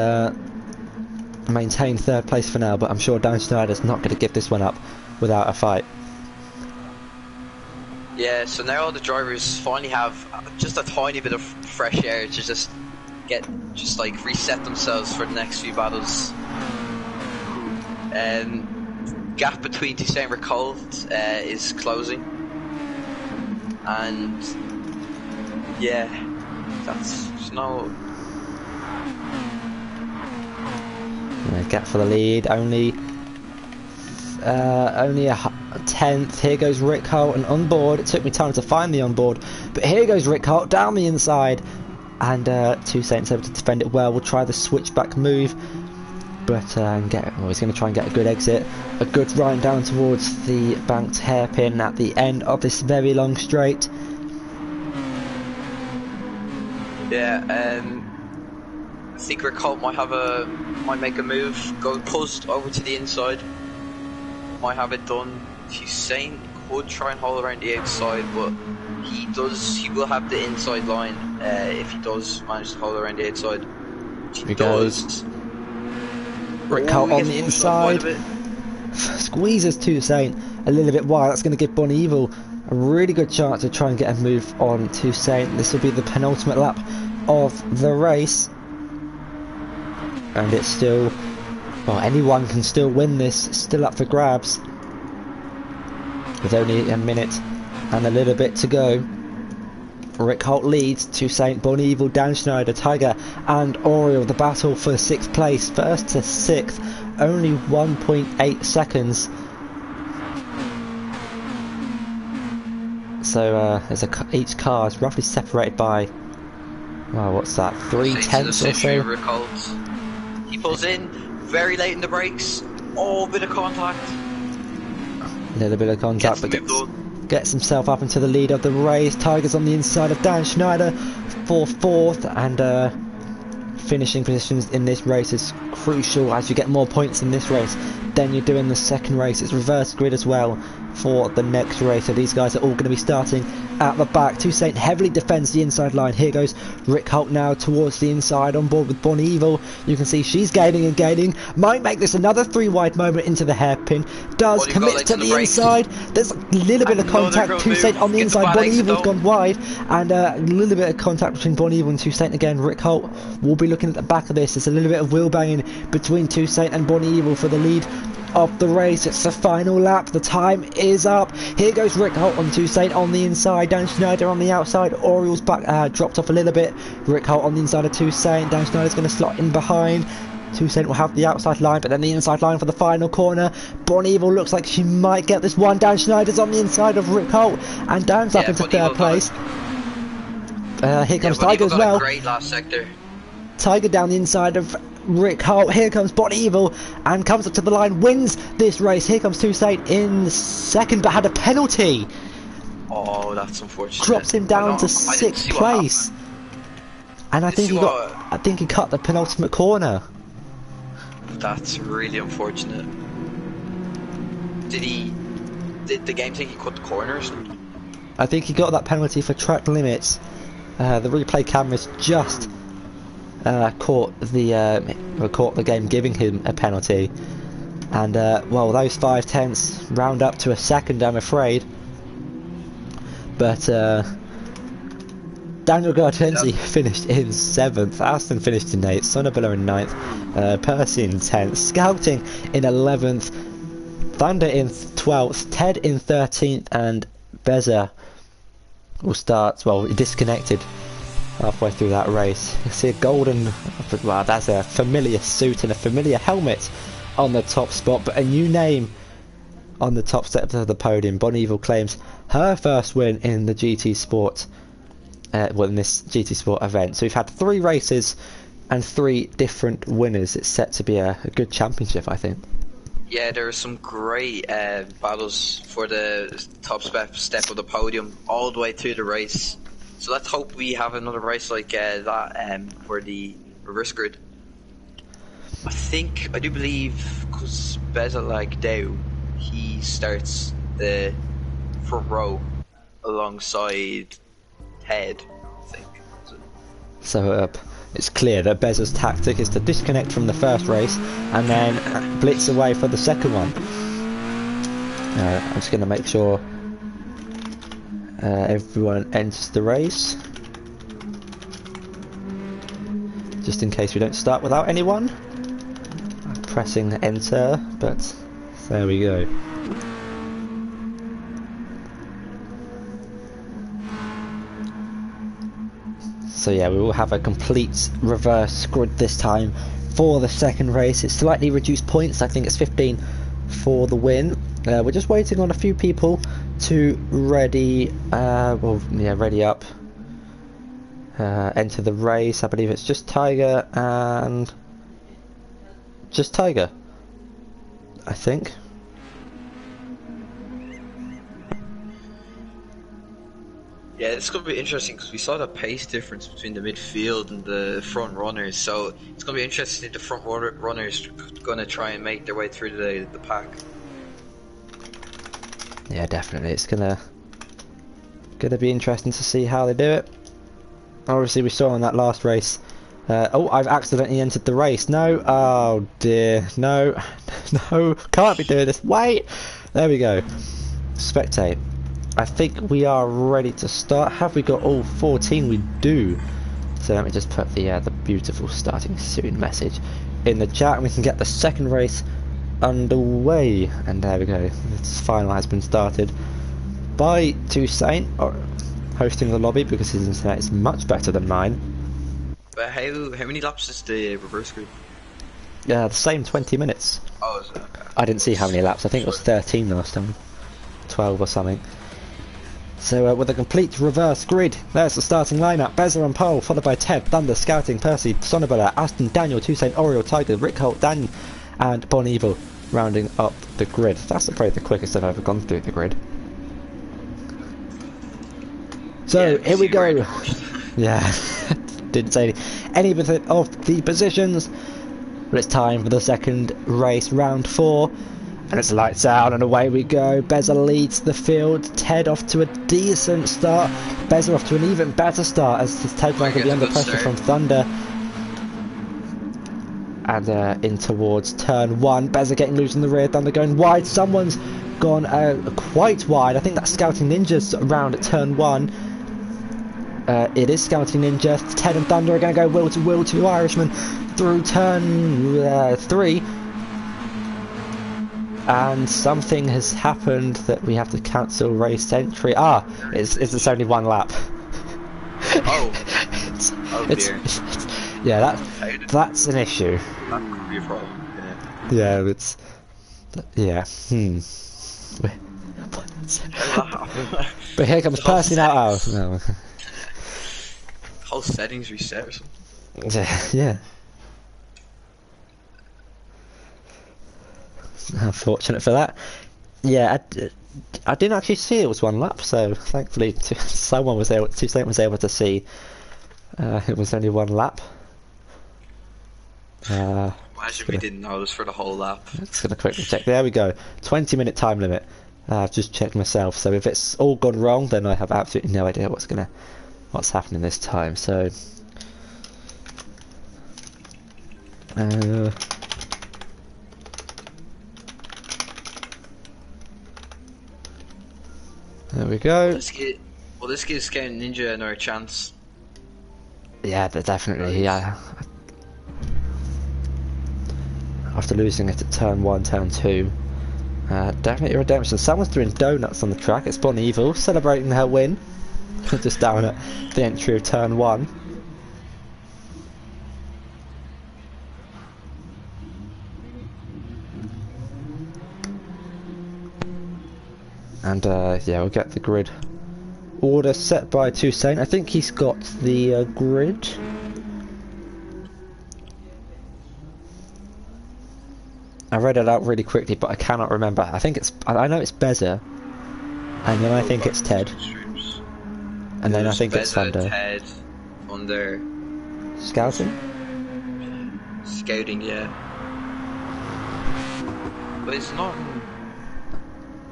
maintain third place for now. But I'm sure Dan Schneider's not going to give this one up without a fight. Yeah, so now all the drivers finally have just a tiny bit of fresh air to just reset themselves for the next few battles. Gap between Toussaint and Ricolt is closing, and yeah, that's no. Gap for the lead, only a tenth. Here goes Rick Holt, and on board. It took me time to find the onboard, but here goes Rick Holt down the inside, and Toussaint's able to defend it well. We'll try the switchback move, but he's going to try and get a good exit, a good run down towards the banked hairpin at the end of this very long straight. Yeah, I think Rick Holt might make a move, go post over to the inside. Might have it done. Toussaint could try and hold around the outside, but he will have the inside line if he does manage to hold around the outside. He does. Rick Holt on the inside. Squeezes Toussaint a little bit wide. That's going to give Bonnie Evil a really good chance to try and get a move on Toussaint. This will be the penultimate lap of the race. And it's still... well, anyone can still win this. It's still up for grabs. With only a minute and a little bit to go. Rick Holt leads. Toussaint, Bonnie Evil, Dan Schneider, Tiger and Oriole. The battle for 6th place. First to 6th. Only 1.8 seconds. So each car is roughly separated by... well, what's that? 3/10 or so? Rick Holt. He pulls in very late in the brakes. Oh, bit of contact. A little bit of contact, but gets himself up into the lead of the race. Tiger's on the inside of Dan Schneider for 4th, and finishing positions in this race is crucial as you get more points in this race than you do in the second race. It's reverse grid as well for the next race, so these guys are all going to be starting at the back. Toussaint heavily defends the inside line. Here goes Rick Holt now towards the inside, on board with Bonnie Evil. You can see she's gaining and gaining. Might make this another 3 wide moment into the hairpin. Does commit to the inside. There's a little bit of contact. Toussaint on the inside. Bonnie Evil's gone wide, and a little bit of contact between Bonnie Evil and Toussaint again. Rick Holt will be looking at the back of this. There's a little bit of wheel banging between Toussaint and Bonnie Evil for the lead of the race. It's the final lap. The time is up. Here goes Rick Holt on Toussaint on the inside. Dan Schneider on the outside. Oriole's back dropped off a little bit. Rick Holt on the inside of Toussaint. Dan Schneider's going to slot in behind. Toussaint will have the outside line, but then the inside line for the final corner. Bonnie Evil looks like she might get this one. Dan Schneider's on the inside of Rick Holt, and Dan's up into third place. Here comes Tiger as well. Great last sector. Tiger down the inside of Rick Holt. Here comes Bonnie Evil and comes up to the line, wins this race. Here comes Toussaint in second, but had a penalty. Oh, that's unfortunate. Drops him down to 6th place. And I think he cut the penultimate corner. That's really unfortunate. Did the game think he cut the corners? I think he got that penalty for track limits. The replay cameras just caught the game giving him a penalty, and well, those 5/10 round up to a second, I'm afraid. But Daniel Gartenzi finished in 7th, Aston finished in 8th, Sonnabella in 9th, Percy in 10th, Scouting in 11th, Thunder in 12th, Ted in 13th, and Beza will start. Well, disconnected halfway through that race. You see a golden, well, that's a familiar suit and a familiar helmet on the top spot, but a new name on the top step of the podium. Bon Evil claims her first win in the GT Sport, in this GT Sport event. So we've had 3 races and 3 different winners. It's set to be a good championship, I think. Yeah, there are some great battles for the top step of the podium all the way through the race. So let's hope we have another race like that for the reverse grid. I do believe, because Lago, he starts the front row alongside Ted, I think. So it's clear that Bezza's tactic is to disconnect from the first race and then blitz away for the second one. I'm just going to make sure everyone enters the race, just in case we don't start without anyone. I'm pressing enter, but there we go. So yeah, we will have a complete reverse grid this time for the second race. It's slightly reduced points. I think it's 15 for the win. We're just waiting on a few people to ready up, enter the race. I believe it's just Tiger and just Tiger, I think. Yeah, it's going to be interesting because we saw the pace difference between the midfield and the front runners. So it's going to be interesting if the front runners going to try and make their way through the pack. Yeah, definitely. It's gonna be interesting to see how they do it. Obviously, we saw in that last race. Oh, I've accidentally entered the race. No. Oh dear. No. No. Can't be doing this. Wait. There we go. Spectate. I think we are ready to start. Have we got all 14? We do. So let me just put the beautiful starting soon message in the chat, and we can get the second race underway. And there we go. This final has been started by Toussaint, hosting the lobby because his internet is much better than mine. But how many laps is the reverse grid? Yeah, the same 20 minutes. Oh, is it? Okay. I didn't see how many laps. I think it was 13 last time, 12 or something. So with a complete reverse grid, there's the starting lineup. Bezza on pole, followed by Ted, Thunder, Scouting, Percy, Sonobella, Aston, Daniel, Toussaint, Oriole, Tiger, Rick Holt, Dan, and Bon Evil rounding up the grid. That's probably the quickest I've ever gone through the grid. So yeah, here we go. Yeah, didn't say any of the positions, but it's time for the second race, round 4. And it's lights out and away we go. Bezza leads the field. Ted off to a decent start. Bezza off to an even better start as Ted might be under pressure from Thunder. And in towards turn 1. Bezza getting loose in the rear. Thunder going wide. Someone's gone quite wide. I think that's Scouting Ninja's around at turn 1. It is Scouting Ninja. Ted and Thunder are going to go will to Irishman through turn 3. And something has happened that we have to cancel race entry. It's only 1 lap. Oh. Dear. Yeah, that's an issue. That could be a problem. Yeah, yeah. But here comes Percy now. Oh, no. Whole settings reset or something. Yeah. Unfortunate for that. Yeah, I didn't actually see it was 1 lap, so thankfully Toussaint was able to see it was only 1 lap. Imagine we didn't notice for the whole lap. Just gonna quickly check. There we go. 20-minute time limit. I've just checked myself, so if it's all gone wrong, then I have absolutely no idea what's happening this time. So. There we go. This gives Scouting Ninja another chance. Yeah, definitely. Yeah. After losing it at turn 1, turn 2, definitely redemption. Someone's doing donuts on the track. It's Bon Evil celebrating her win. Just down at the entry of turn 1. And yeah, we'll get the grid order set by Toussaint. I think he's got the grid. I read it out really quickly, but I cannot remember. I think it's, I know it's Beza, and then I think it's Ted, and then I think it's Thunder. Ted, Thunder. Scouting? Scouting, yeah. But it's not.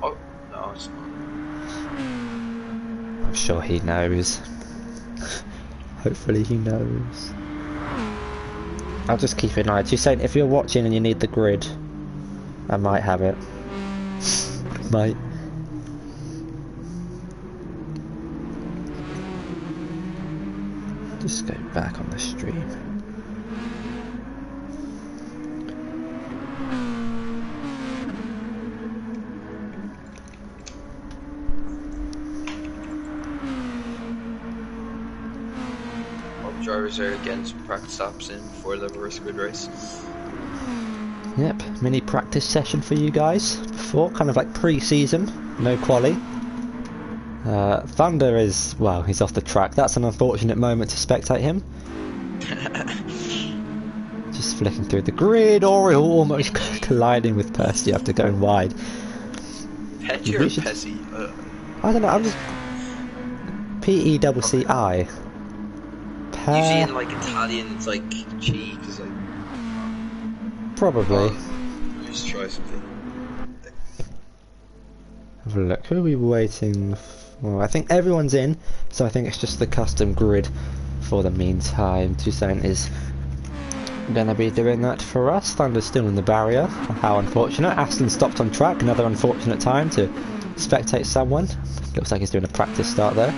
Oh no, it's not. I'm sure he knows. Hopefully he knows. I'll just keep an eye. Toussaint, if you're watching and you need the grid, I might have it. Might. Just go back on the stream. Drivers are getting some practice stops in before the reverse grid race. Yep, mini practice session for you guys before, kind of like pre-season, no quali. Thunder is, well, he's off the track. That's an unfortunate moment to spectate him. Just flicking through the grid, Oriole almost colliding with Percy after going wide. Petty or Pessy? I don't know, I'm just... P-E-C-C-I. Usually in like Italian, it's like cheek, is like. Probably. Just try something. Have a look. Who are we waiting for? I think everyone's in, so I think it's just the custom grid for the meantime. Toussaint is gonna be doing that for us. Thunder's still in the barrier. How unfortunate. Aston stopped on track. Another unfortunate time to spectate someone. Looks like he's doing a practice start there.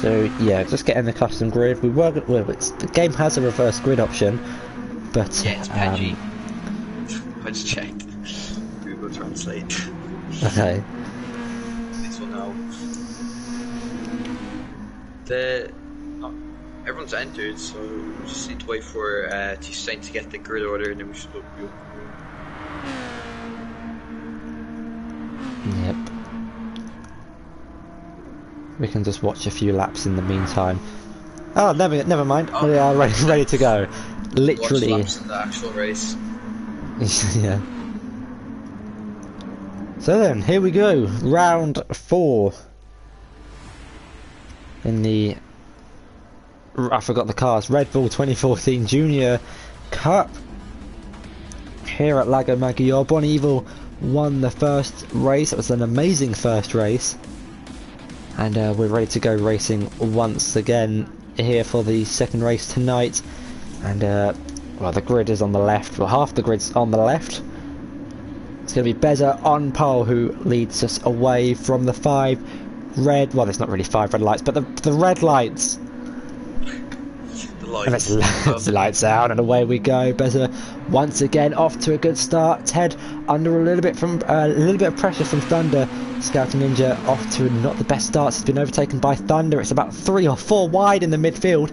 So yeah, just getting the custom grid. We were the game has a reverse grid option, but yeah, it's patchy. I just checked. Google Translate. Okay. This one now. Everyone's entered, so we just need to wait for Toussaint to get the grid order, and then we should go. Yep. We can just watch a few laps in the meantime. Oh, never mind. Oh. We are ready to go. Literally. Watch laps in the actual race. Yeah. So then, here we go. Round 4. In the... I forgot the cars. Red Bull 2014 Junior Cup. Here at Lago Maggiore. Evil won the first race. It was an amazing first race. And we're ready to go racing once again here for the second race tonight. And well, the grid is on the left. Well, half the grid's on the left. It's going to be Beza on pole, who leads us away from the 5 red. Well, there's not really 5 red lights, but the red lights. And it's lights out, and away we go. Beza once again off to a good start. Ted under a little bit of pressure from Thunder. Scouting Ninja off to not the best start. It's been overtaken by Thunder. It's about 3 or 4 wide in the midfield.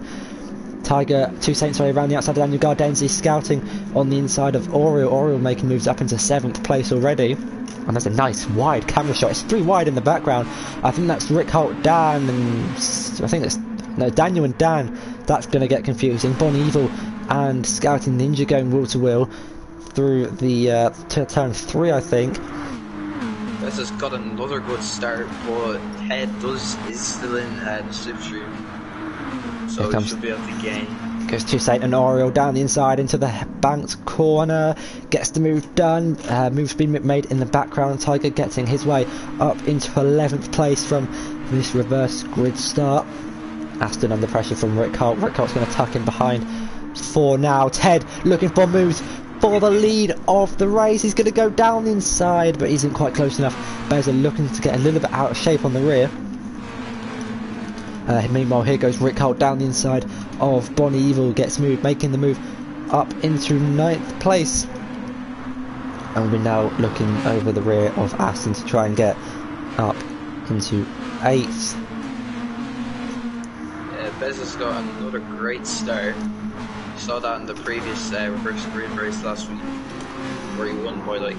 Tiger, Toussaint around the outside of Daniel Gardenzi, scouting on the inside of Oriole. Oriole making moves up into 7th place already. And there's a nice wide camera shot. It's 3 wide in the background. I think that's Rick Holt, Dan, and I think it's Daniel and Dan. That's going to get confusing. Evil and Scouting Ninja going wheel to wheel through the turn 3, I think. This has got another good start, but Ted is still in the slipstream, so he should be able to gain. Goes Toussaint and Oriole down the inside into the banked corner, gets the move done. Move's been made in the background. Tiger getting his way up into 11th place from this reverse grid start. Aston under pressure from Rick Holt. Rick Holt's going to tuck in behind for now. Ted looking for moves for the lead of the race. He's going to go down the inside, but he isn't quite close enough. Beza looking to get a little bit out of shape on the rear. Meanwhile, here goes Rick Holt down the inside of Evil, gets moved, making the move up into 9th place. And we're now looking over the rear of Aston to try and get up into 8th. Yeah, Bez has got another great start. You saw that in the previous reverse grid race last week, where he won by like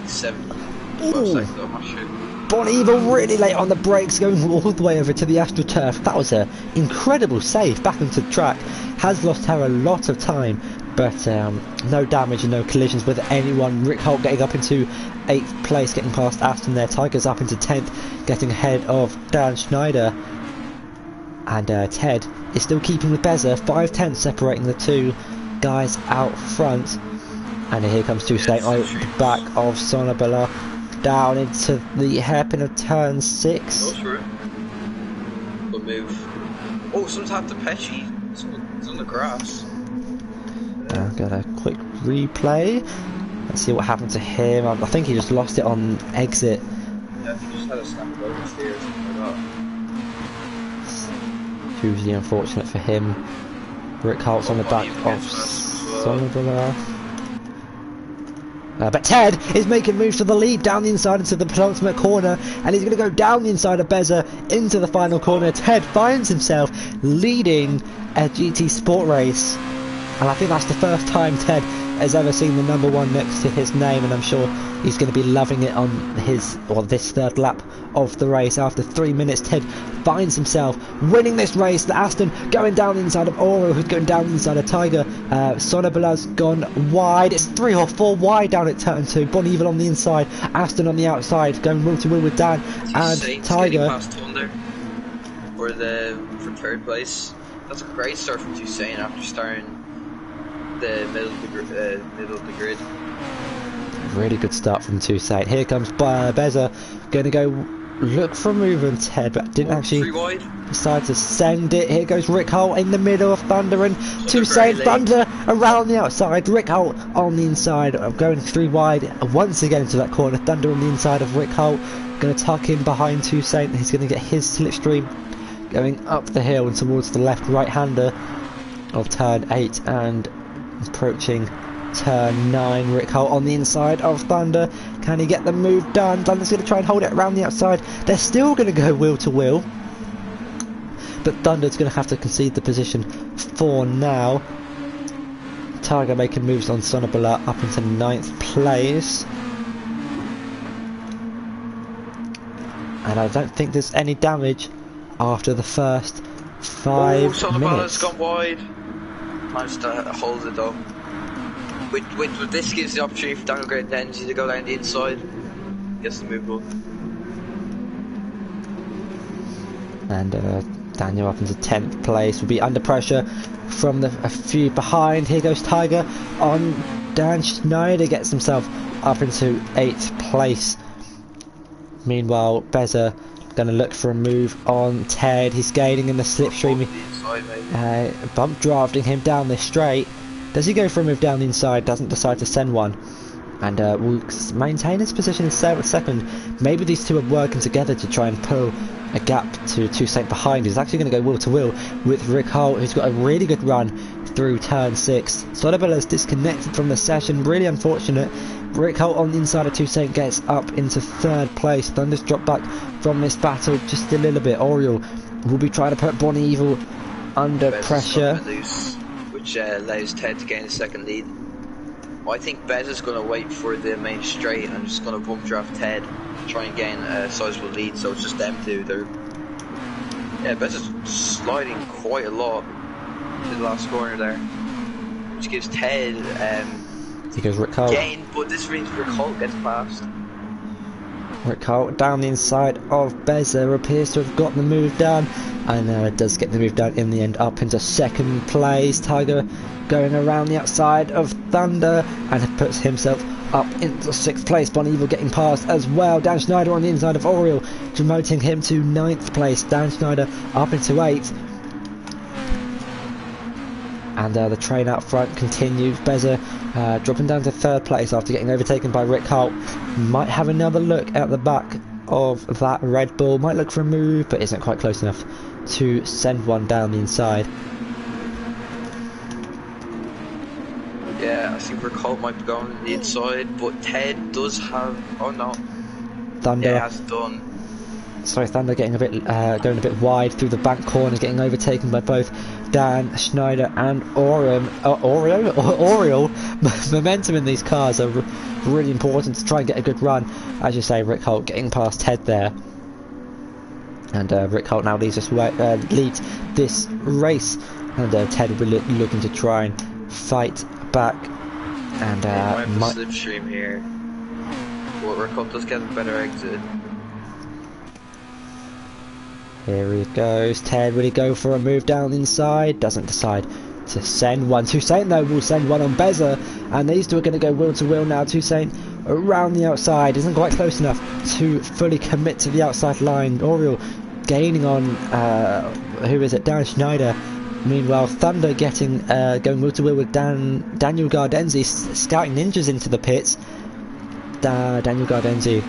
7 seconds. I'm not sure. Bonneville really late on the brakes, going all the way over to the AstroTurf. That was an incredible save back onto the track. Has lost her a lot of time, but no damage and no collisions with anyone. Rick Holt getting up into 8th place, getting past Aston there. Tiger's up into 10th, getting ahead of Dan Schneider. And Ted is still keeping with Beza, 5/10 separating the two guys out front. And here comes Two State on the back of Sonabella, down into the hairpin of turn 6. Go through. Good move. Oh, someone's had the Pesci. It's on the grass. Got a quick replay. Let's see what happened to him. I think he just lost it on exit. Yeah, I think he just had a snap of oversteer or something like that. Hugely unfortunate for him. Rick Holt's on the back of Sonabella. But Ted is making moves to the lead down the inside into the penultimate corner, and he's going to go down the inside of Beza into the final corner. Ted finds himself leading a GT Sport race, and I think that's the first time Ted has ever seen the number 1 next to his name, and I'm sure he's going to be loving it on his this third lap of the race. After 3 minutes, Ted finds himself winning this race. The Aston going down the inside of Oro, who's going down the inside of Tiger. Sonabella's gone wide. It's 3 or 4 wide down at turn 2. Bonneville on the inside, Aston on the outside, going wheel to wheel with Dan and Tiger. Past Thunder for 3rd place. That's a great start from Toussaint after starting the middle of the grid. Really good start from Toussaint. Here comes Beza, going to go look for a move on Ted, but didn't actually decide to send it. Here goes Rick Holt in the middle of Thunder, and Toussaint Thunder around the outside. Rick Holt on the inside, going 3 wide once again into that corner. Thunder on the inside of Rick Holt, going to tuck in behind Toussaint. He's going to get his slipstream going up the hill and towards the left right-hander of turn 8 and approaching turn 9. Rick Holt on the inside of Thunder. Can he get the move done? Thunder's going to try and hold it around the outside. They're still going to go wheel to wheel, but Thunder's going to have to concede the position for now. Tiger making moves on Sonabella up into 9th place. And I don't think there's any damage after the first 5 minutes. Sonabella's gone wide. Managed to hold it though. With this gives the opportunity for Daniel Great Energy to go down the inside. Gets the move up. And Daniel up into 10th place, will be under pressure from a few behind. Here goes Tiger on Dan Schneider, gets himself up into 8th place. Meanwhile, Beza going to look for a move on Ted. He's gaining in the slipstream. Bump drafting him down this straight. Does he go for a move down the inside? Doesn't decide to send one. And will maintain his position in 2nd. Maybe these two are working together to try and pull a gap to Toussaint behind. He's actually going to go wheel to wheel with Rick Holt, who's got a really good run through turn 6. Sonabella's disconnected from the session. Really unfortunate. Rick Holt on the inside of Toussaint gets up into 3rd place. Thunder's dropped back from this battle just a little bit. Oriole will be trying to put Bonneville under pressure, which allows Ted to gain a 2nd lead. I think Beza's going to wait for the main straight and just going to bump draft Ted to try and gain a sizable lead. So it's just them two. Beza's sliding quite a lot to the last corner there, which gives Ted he goes Rick Holt. Gain, but this means Rick Holt gets past. Rick Holt down the inside of Beza, appears to have got the move done, and does get the move done in the end, up into 2nd place. Tiger going around the outside of Thunder and puts himself up into 6th place. Bonneville getting past as well. Dan Schneider on the inside of Oriole, demoting him to 9th place. Dan Schneider up into 8th. And the train out front continues. Beza dropping down to 3rd place after getting overtaken by Rick Holt. Might have another look at the back of that Red Bull. Might look for a move, but isn't quite close enough to send one down the inside. Yeah, I think Rick Holt might be going the inside, but Ted does have... Oh no. Thunder. Yeah, has done. Sorry, Thunder getting a bit, going a bit wide through the back corner, getting overtaken by both Dan Schneider and Oriole. Momentum in these cars are really important to try and get a good run. As you say, Rick Holt getting past Ted there. And Rick Holt now leads this race. And Ted will be looking to try and fight back. And slipstream here. But Rick Holt does get a better exit. Here he goes. Ted, will he go for a move down inside? Doesn't decide to send one. Toussaint though will send one on Beza, and these two are going to go wheel to wheel now. Toussaint around the outside, isn't quite close enough to fully commit to the outside line. Oriole gaining on who is it? Dan Schneider. Meanwhile, Thunder getting going wheel to wheel with Daniel Gardenzi, scouting ninjas into the pits. Daniel Gardenzi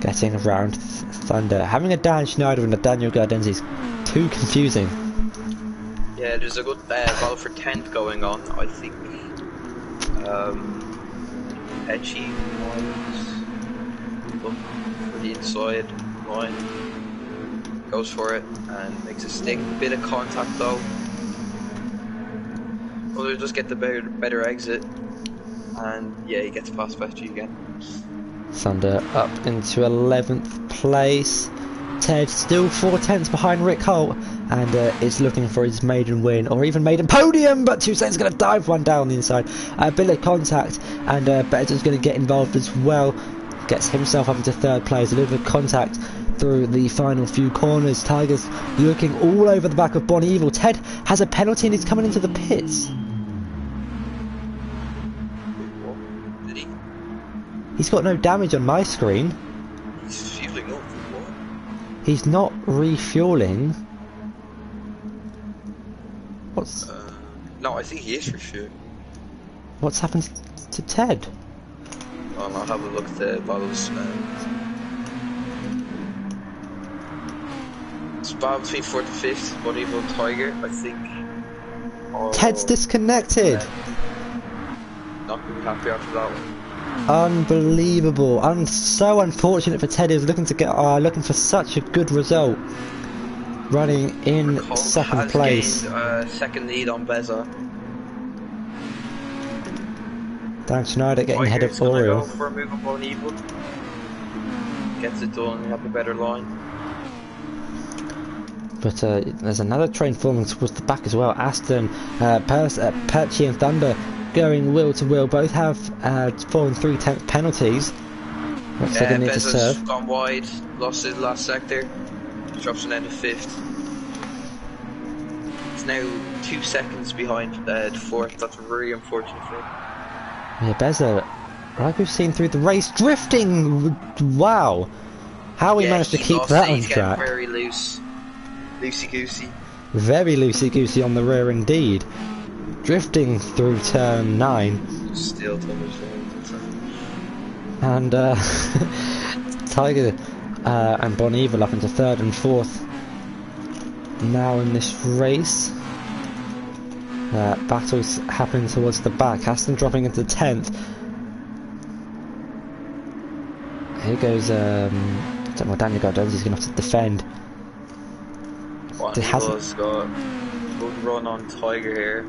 getting around Thunder. Having a Dan Schneider and a Daniel Gardenzi is too confusing. Yeah, there's a good battle for 10th going on, I think. Etchy might look for the inside line. Goes for it and makes a stick. A bit of contact though. Well, just get the better exit. And yeah, he gets past Etchy again. Thunder up into 11th place. Ted still 4/10 behind Rick Holt, and is looking for his maiden win or even maiden podium, but Toussaint's going to dive one down the inside. A bit of contact, and Betta's going to get involved as well. Gets himself up into 3rd place. A little bit of contact through the final few corners. Tigers looking all over the back of Bon Evil. Ted has a penalty and he's coming into the pits. He's got no damage on my screen. He's fueling up. He's not refueling. What's... no, I think he is refueling. What's happened to Ted? I'll have a look at the bottles. It's battle between 4th and 5th. Bon Evil and Tiger, I think. Oh, Ted's disconnected. Not really happy after that one. Unbelievable. So unfortunate for Ted. He was looking to get looking for such a good result, running in 2nd place. Gained, 2nd lead on Beza. Dan Schneider getting ahead of Oriole. Go for a move on Bon Evil. Gets it done. You have a better line. But there's another train forming towards the back as well. Aston, Perchy and Thunder going wheel to wheel. Both have 4 and 3/10 penalties, which they're going to need to serve. Gone wide, lost his last sector, drops an end of 5th. It's now 2 seconds behind 4th. That's really unfortunate for him. Yeah, Beza, like we've seen through the race, drifting. Wow, how we managed to keep that on track. Very loose, loosey goosey. Very loosey goosey on the rear indeed. Drifting through turn 9. Still Thunder's and Tiger and Bon Evil up into 3rd and 4th now in this race. Battles happening towards the back. Aston dropping into 10th. Here goes Daniel Gardenzi's going to have to defend. Bon Evil's got a good run on Tiger here.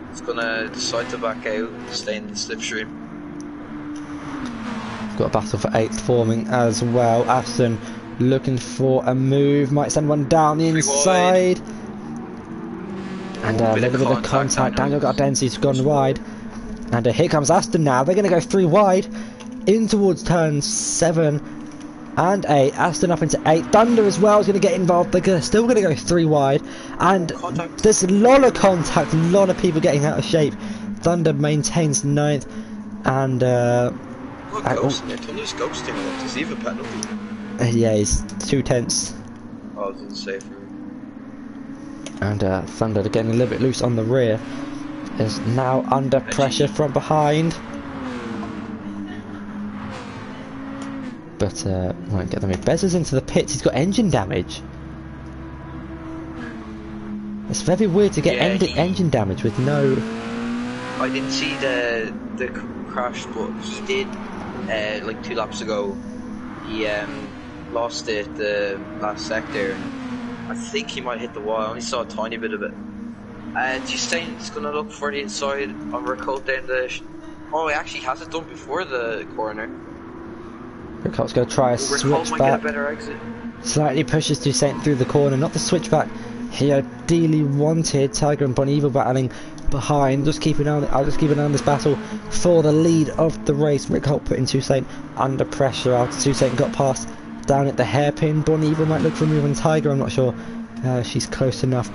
He's gonna decide to back out, stay in the slipstream. Got a battle for 8th forming as well. Aston looking for a move, might send one down the inside. And a little bit of contact. Daniel Gardenzi's gone wide. And here comes Aston now. They're going to go 3 wide in towards turn 7 and 8. Aston up into 8. Thunder as well is going to get involved. They're still going to go 3 wide. And there's a lot of contact, a lot of people getting out of shape. Thunder maintains 9th. And Thunder's ghosting a lot. Does he have a penalty? Yeah, he's 2/10. I was going to say for him. And Thunder getting a little bit loose on the rear. Is now under pressure from behind. But won't get them in. Beza's into the pits. He's got engine damage. It's very weird to get engine damage with no... I didn't see the crash, but he did like 2 laps ago. He lost it the last sector. I think he might hit the wall. I only saw a tiny bit of it. Tusain's gonna look for the inside on Ricolt down the. Oh, he actually has it done before the corner. Ricolt's going to try a Ricolt might get a better exit. Slightly pushes Toussaint through the corner, not the switchback he ideally wanted. Tiger and Bonivo battling behind, just keeping on this battle for the lead of the race. Ricolt putting Toussaint under pressure after Toussaint got past down at the hairpin. Bonivo might look for a move on Tiger, I'm not sure she's close enough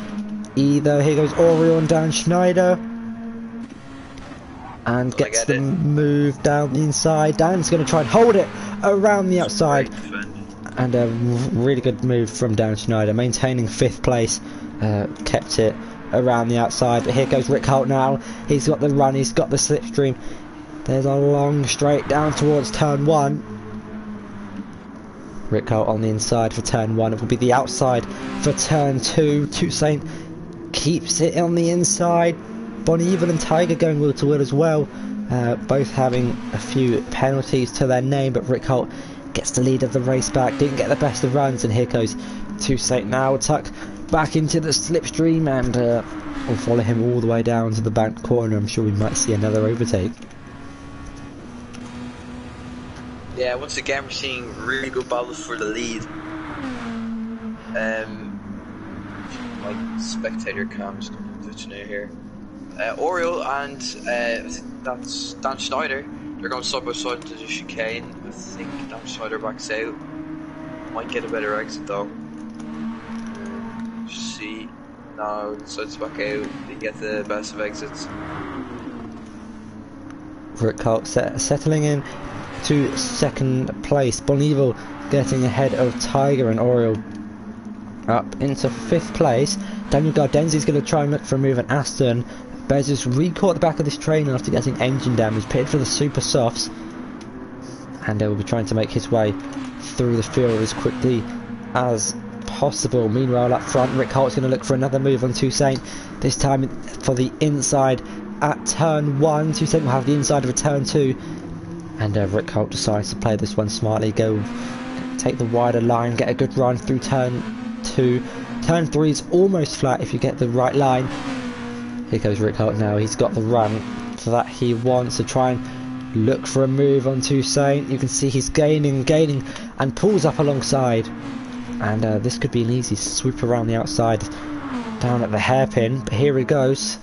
either. Here goes Oriol and Dan Schneider, and gets the move down the inside. Dan's going to try and hold it around the outside, and a really good move from Dan Schneider, maintaining 5th place, kept it around the outside. But here goes Ricolt now. He's got the run, he's got the slipstream. There's a long straight down towards turn 1. Ricolt on the inside for turn 1. It will be the outside for turn 2. Toussaint keeps it on the inside. Bonivo and Tiger going wheel to wheel as well, both having a few penalties to their name, but Ricolt gets the lead of the race back, didn't get the best of runs, and here goes Toussaint now, tuck back into the slipstream, and we'll follow him all the way down to the back corner. I'm sure we might see another overtake. Yeah, once again we're seeing really good battles for the lead. My spectator cam's glitching out here. Oriol and that's Dan Schneider. They're going side by side into the chicane. I think Dan Schneider backs out. Might get a better exit though. See, no, decides to back out. They get the best of exits. Ricolt settling in to 2nd place. Bonivo getting ahead of Tiger and Oriol up into 5th place. Daniel Gardenzi's going to try and look for a move at Aston. Bez just re-caught the back of this train after getting engine damage, pitted for the super softs, and will be trying to make his way through the field as quickly as possible. Meanwhile, up front, Ricolt's going to look for another move on Toussaint, this time for the inside at turn 1. Toussaint will have the inside of a turn 2, and Ricolt decides to play this one smartly, take the wider line, get a good run through turn 2. Turn 3 is almost flat if you get the right line. Here goes Ricolt now, he's got the run that he wants to try and look for a move on Toussaint. You can see he's gaining, and pulls up alongside. And this could be an easy swoop around the outside down at the hairpin, but here he goes.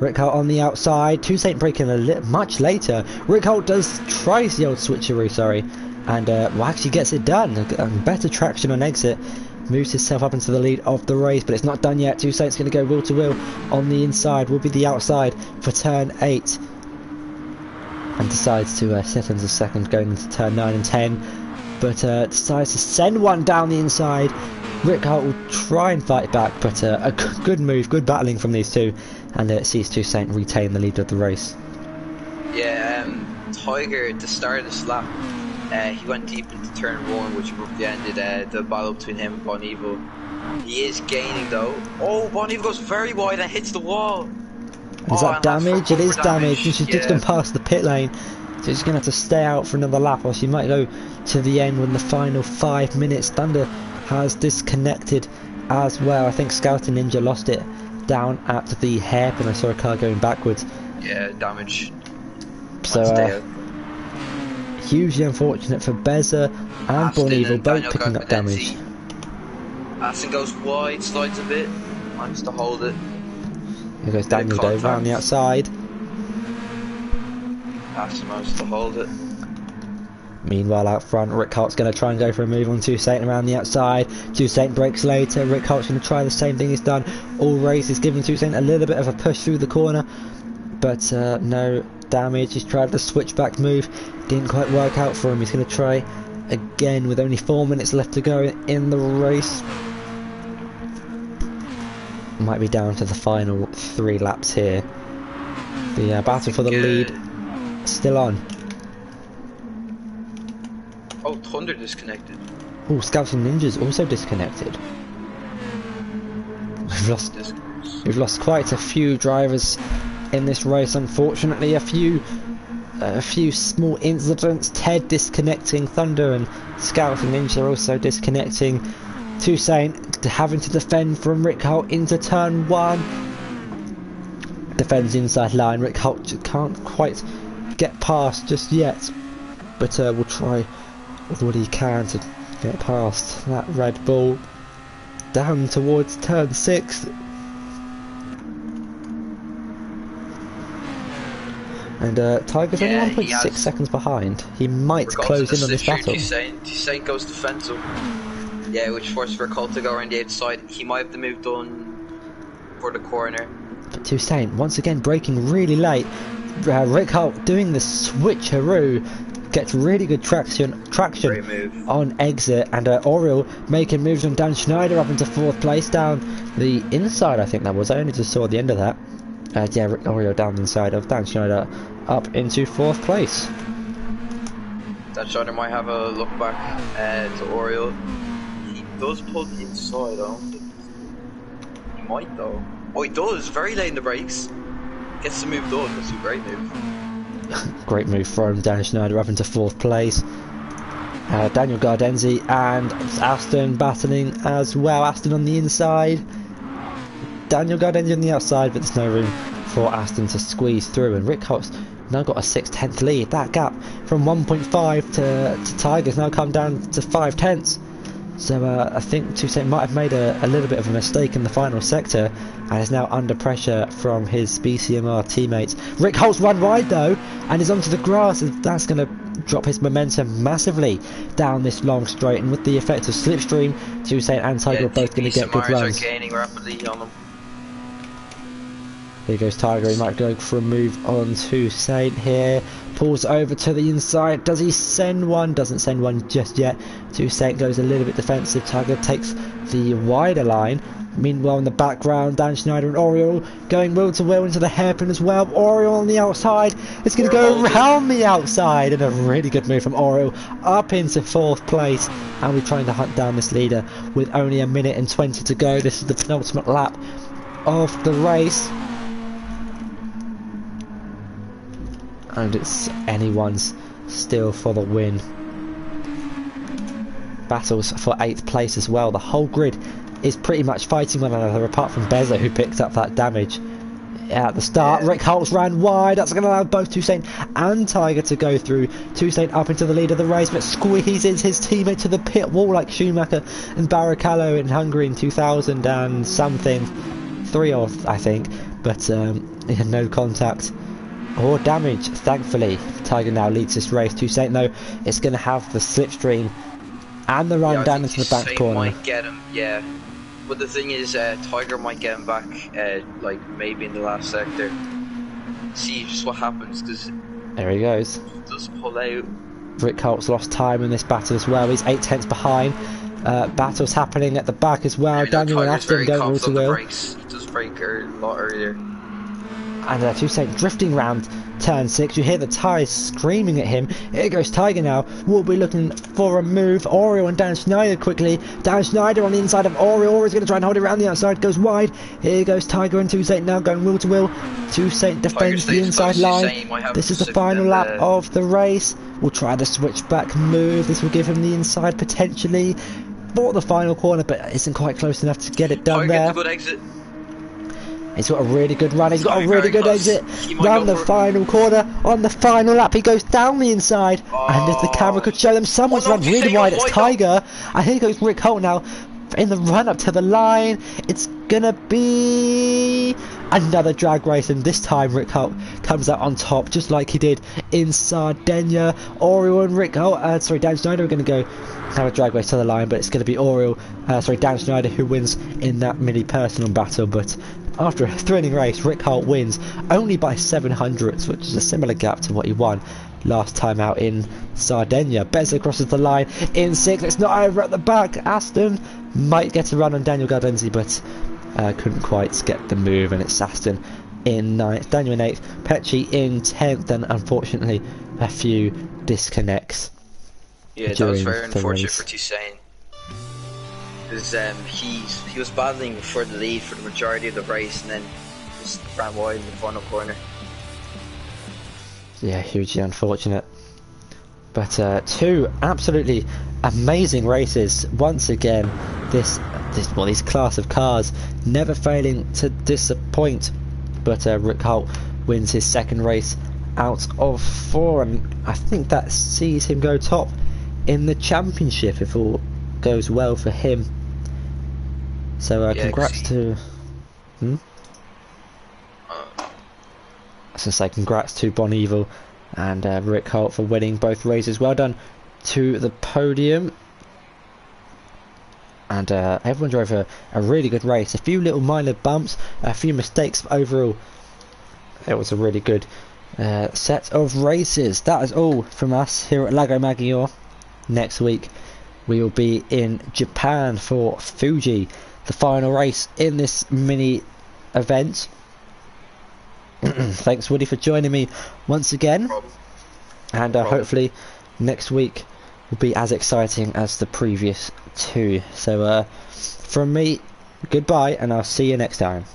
Ricolt on the outside, Toussaint breaking much later. Ricolt tries the old switcheroo, and well, actually gets it done. Better traction on exit, moves himself up into the lead of the race, but it's not done yet. Toussaint's going to go wheel to wheel on the inside, will be the outside for turn 8, and decides to set into 2nd going into turn 9 and 10, but decides to send one down the inside. Ricolt will try and fight back, but a good move, good battling from these two, and it sees Toussaint retain the lead of the race. Yeah, Tiger at the start of this lap, he went deep into turn 1, which abruptly ended the battle between him and Bonivo. He is gaining though. Oh, Bonivo goes very wide and hits the wall. Is that damage? It is damage. She's just gone past the pit lane, so she's going to have to stay out for another lap, or she might go to the end when the final 5 minutes. Thunder has disconnected as well. I think Scouting Ninja lost it down at the hairpin. I saw a car going backwards. Yeah, damage. So hugely unfortunate for Beza and Bonivo, both picking up damage. Aston goes wide, slides a bit, managed to hold it. Here goes Daniel though, round the outside. Aston managed to hold it. Meanwhile, out front, Ricolt's going to try and go for a move on Toussaint around the outside. Toussaint breaks later. Ricolt's going to try the same thing he's done all races, giving Toussaint a little bit of a push through the corner, but no damage. He's tried the switchback move, didn't quite work out for him. He's going to try again with only 4 minutes left to go in the race. Might be down to the final 3 laps here. The battle for the lead still on. Oh, Thunder disconnected. Oh, Scouting Ninja's also disconnected. We've lost quite a few drivers in this race, unfortunately. A few a few small incidents. Ted disconnecting, Thunder and Scout and Ninja also disconnecting. Toussaint having to defend from Rick Holt into turn 1. Defends inside line. Rick Holt can't quite get past just yet, but will try with what he can to get past that Red Bull. Down towards turn 6. And Tiger's only 1.6 seconds behind. He might close in on this battle. Toussaint goes defensive. Yeah, which forces Rick Holt to go around the outside. He might have the move done for the corner. But Toussaint once again breaking really late. Rick Holt doing the switcheroo. Gets really good traction on exit, and Oriel making moves on Dan Schneider up into 4th place down the inside. I think that was. I only just saw the end of that. Yeah, Oriel down the inside of Dan Schneider up into 4th place. Dan Schneider might have a look back to Oriel. He does pull the inside. I don't think he might though. Oh, he does. Very late in the brakes. Gets the move done. That's a great move. Great move from Dan Schneider up into 4th place. Daniel Gardenzi and Aston battling as well. Aston on the inside. Daniel Gardenzi on the outside, but there's no room for Aston to squeeze through. And Rick Holt's now got a 6/10 lead. That gap from 1.5 to Tiger's now come down to 5/10. So I think Toussaint might have made a little bit of a mistake in the final sector and is now under pressure from his BCMR teammates. Rick Holt's run wide though and is onto the grass, and that's going to drop his momentum massively down this long straight. And with the effect of slipstream, Toussaint and Tiger are both going to get good runs. Are gaining rapidly on them. Here goes Tiger, he might go for a move on Toussaint here. Pulls over to the inside. Does he send one? Doesn't send one just yet. Toussaint goes a little bit defensive. Tiger takes the wider line. Meanwhile, in the background, Dan Schneider and Oriel going wheel to wheel into the hairpin as well. Oriel on the outside. It's going to go around the outside. And a really good move from Oriel up into 4th place. And we're trying to hunt down this leader with only 1 minute and 20 to go. This is the penultimate lap of the race. And it's anyone's still for the win. Battles for 8th place as well. The whole grid is pretty much fighting one another apart from Bezo, who picked up that damage at the start. Rick Holt's ran wide. That's going to allow both Toussaint and Tiger to go through. Toussaint up into the lead of the race, but squeezes his teammate to the pit wall like Schumacher and Barrichello in Hungary in 2000 and something. 3 or I think. But he had no contact or damage, thankfully. Tiger now leads this race. Toussaint though is going to have the slipstream and the run down into the back corner. Might get him, yeah. But the thing is, Tiger might get him back, like maybe in the last sector. See just what happens, because there he goes. He does pull out. Rick Holt's lost time in this battle as well. He's 8/10 behind. Battles happening at the back as well. Daniel and Aston going all to wheel. He does brake a lot earlier. And Toussaint drifting round turn 6. You hear the tyres screaming at him. Here goes Tiger now. We'll be looking for a move. Oriel and Dan Schneider quickly. Dan Schneider on the inside of Oriel. Oriel's going to try and hold it around the outside. Goes wide. Here goes Tiger and Toussaint now going wheel to wheel. Toussaint defends the inside line. This is the final lap of the race. We'll try the switchback move. This will give him the inside potentially for the final corner, but isn't quite close enough to get it done there. Tiger gets a good exit. He's got a really good run. He's got a really good exit round the final corner on the final lap. He goes down the inside, and if the camera could show them, someone's run really wide. It's Tiger, and here goes Rick Holt now in the run up to the line. It's gonna be another drag race, and this time Rick Holt comes out on top, just like he did in Sardinia. Oriel and Rick Holt, Dan Schneider are going to go have a drag race to the line, but it's going to be Dan Schneider who wins in that mini personal battle. But after a thrilling race, Rick Holt wins only by 700ths, which is a similar gap to what he won last time out in Sardinia. Bezo crosses the line in 6th. It's not over at the back. Aston might get a run on Daniel Gardenzi, but couldn't quite get the move, and it's Aston in 9th, Daniel in 8th, Petchy in 10th, and unfortunately a few disconnects. Yeah, that was very unfortunate for Toussaint. Because he was battling for the lead for the majority of the race, and then just ran wide in the final corner. Yeah, hugely unfortunate. But two absolutely amazing races once again. These class of cars never failing to disappoint. But Rick Holt wins his second race out of 4, and I think that sees him go top in the championship if all goes well for him. So Yeah, congrats to. I was going to say congrats to Bon Evil and Rick Holt for winning both races. Well done to the podium. And everyone drove a really good race. A few little minor bumps, a few mistakes, but overall it was a really good set of races. That is all from us here at Lago Maggiore. Next week we will be in Japan for Fuji, the final race in this mini event. Thanks Woody for joining me once again, and hopefully next week will be as exciting as the previous two. So from me, goodbye, and I'll see you next time.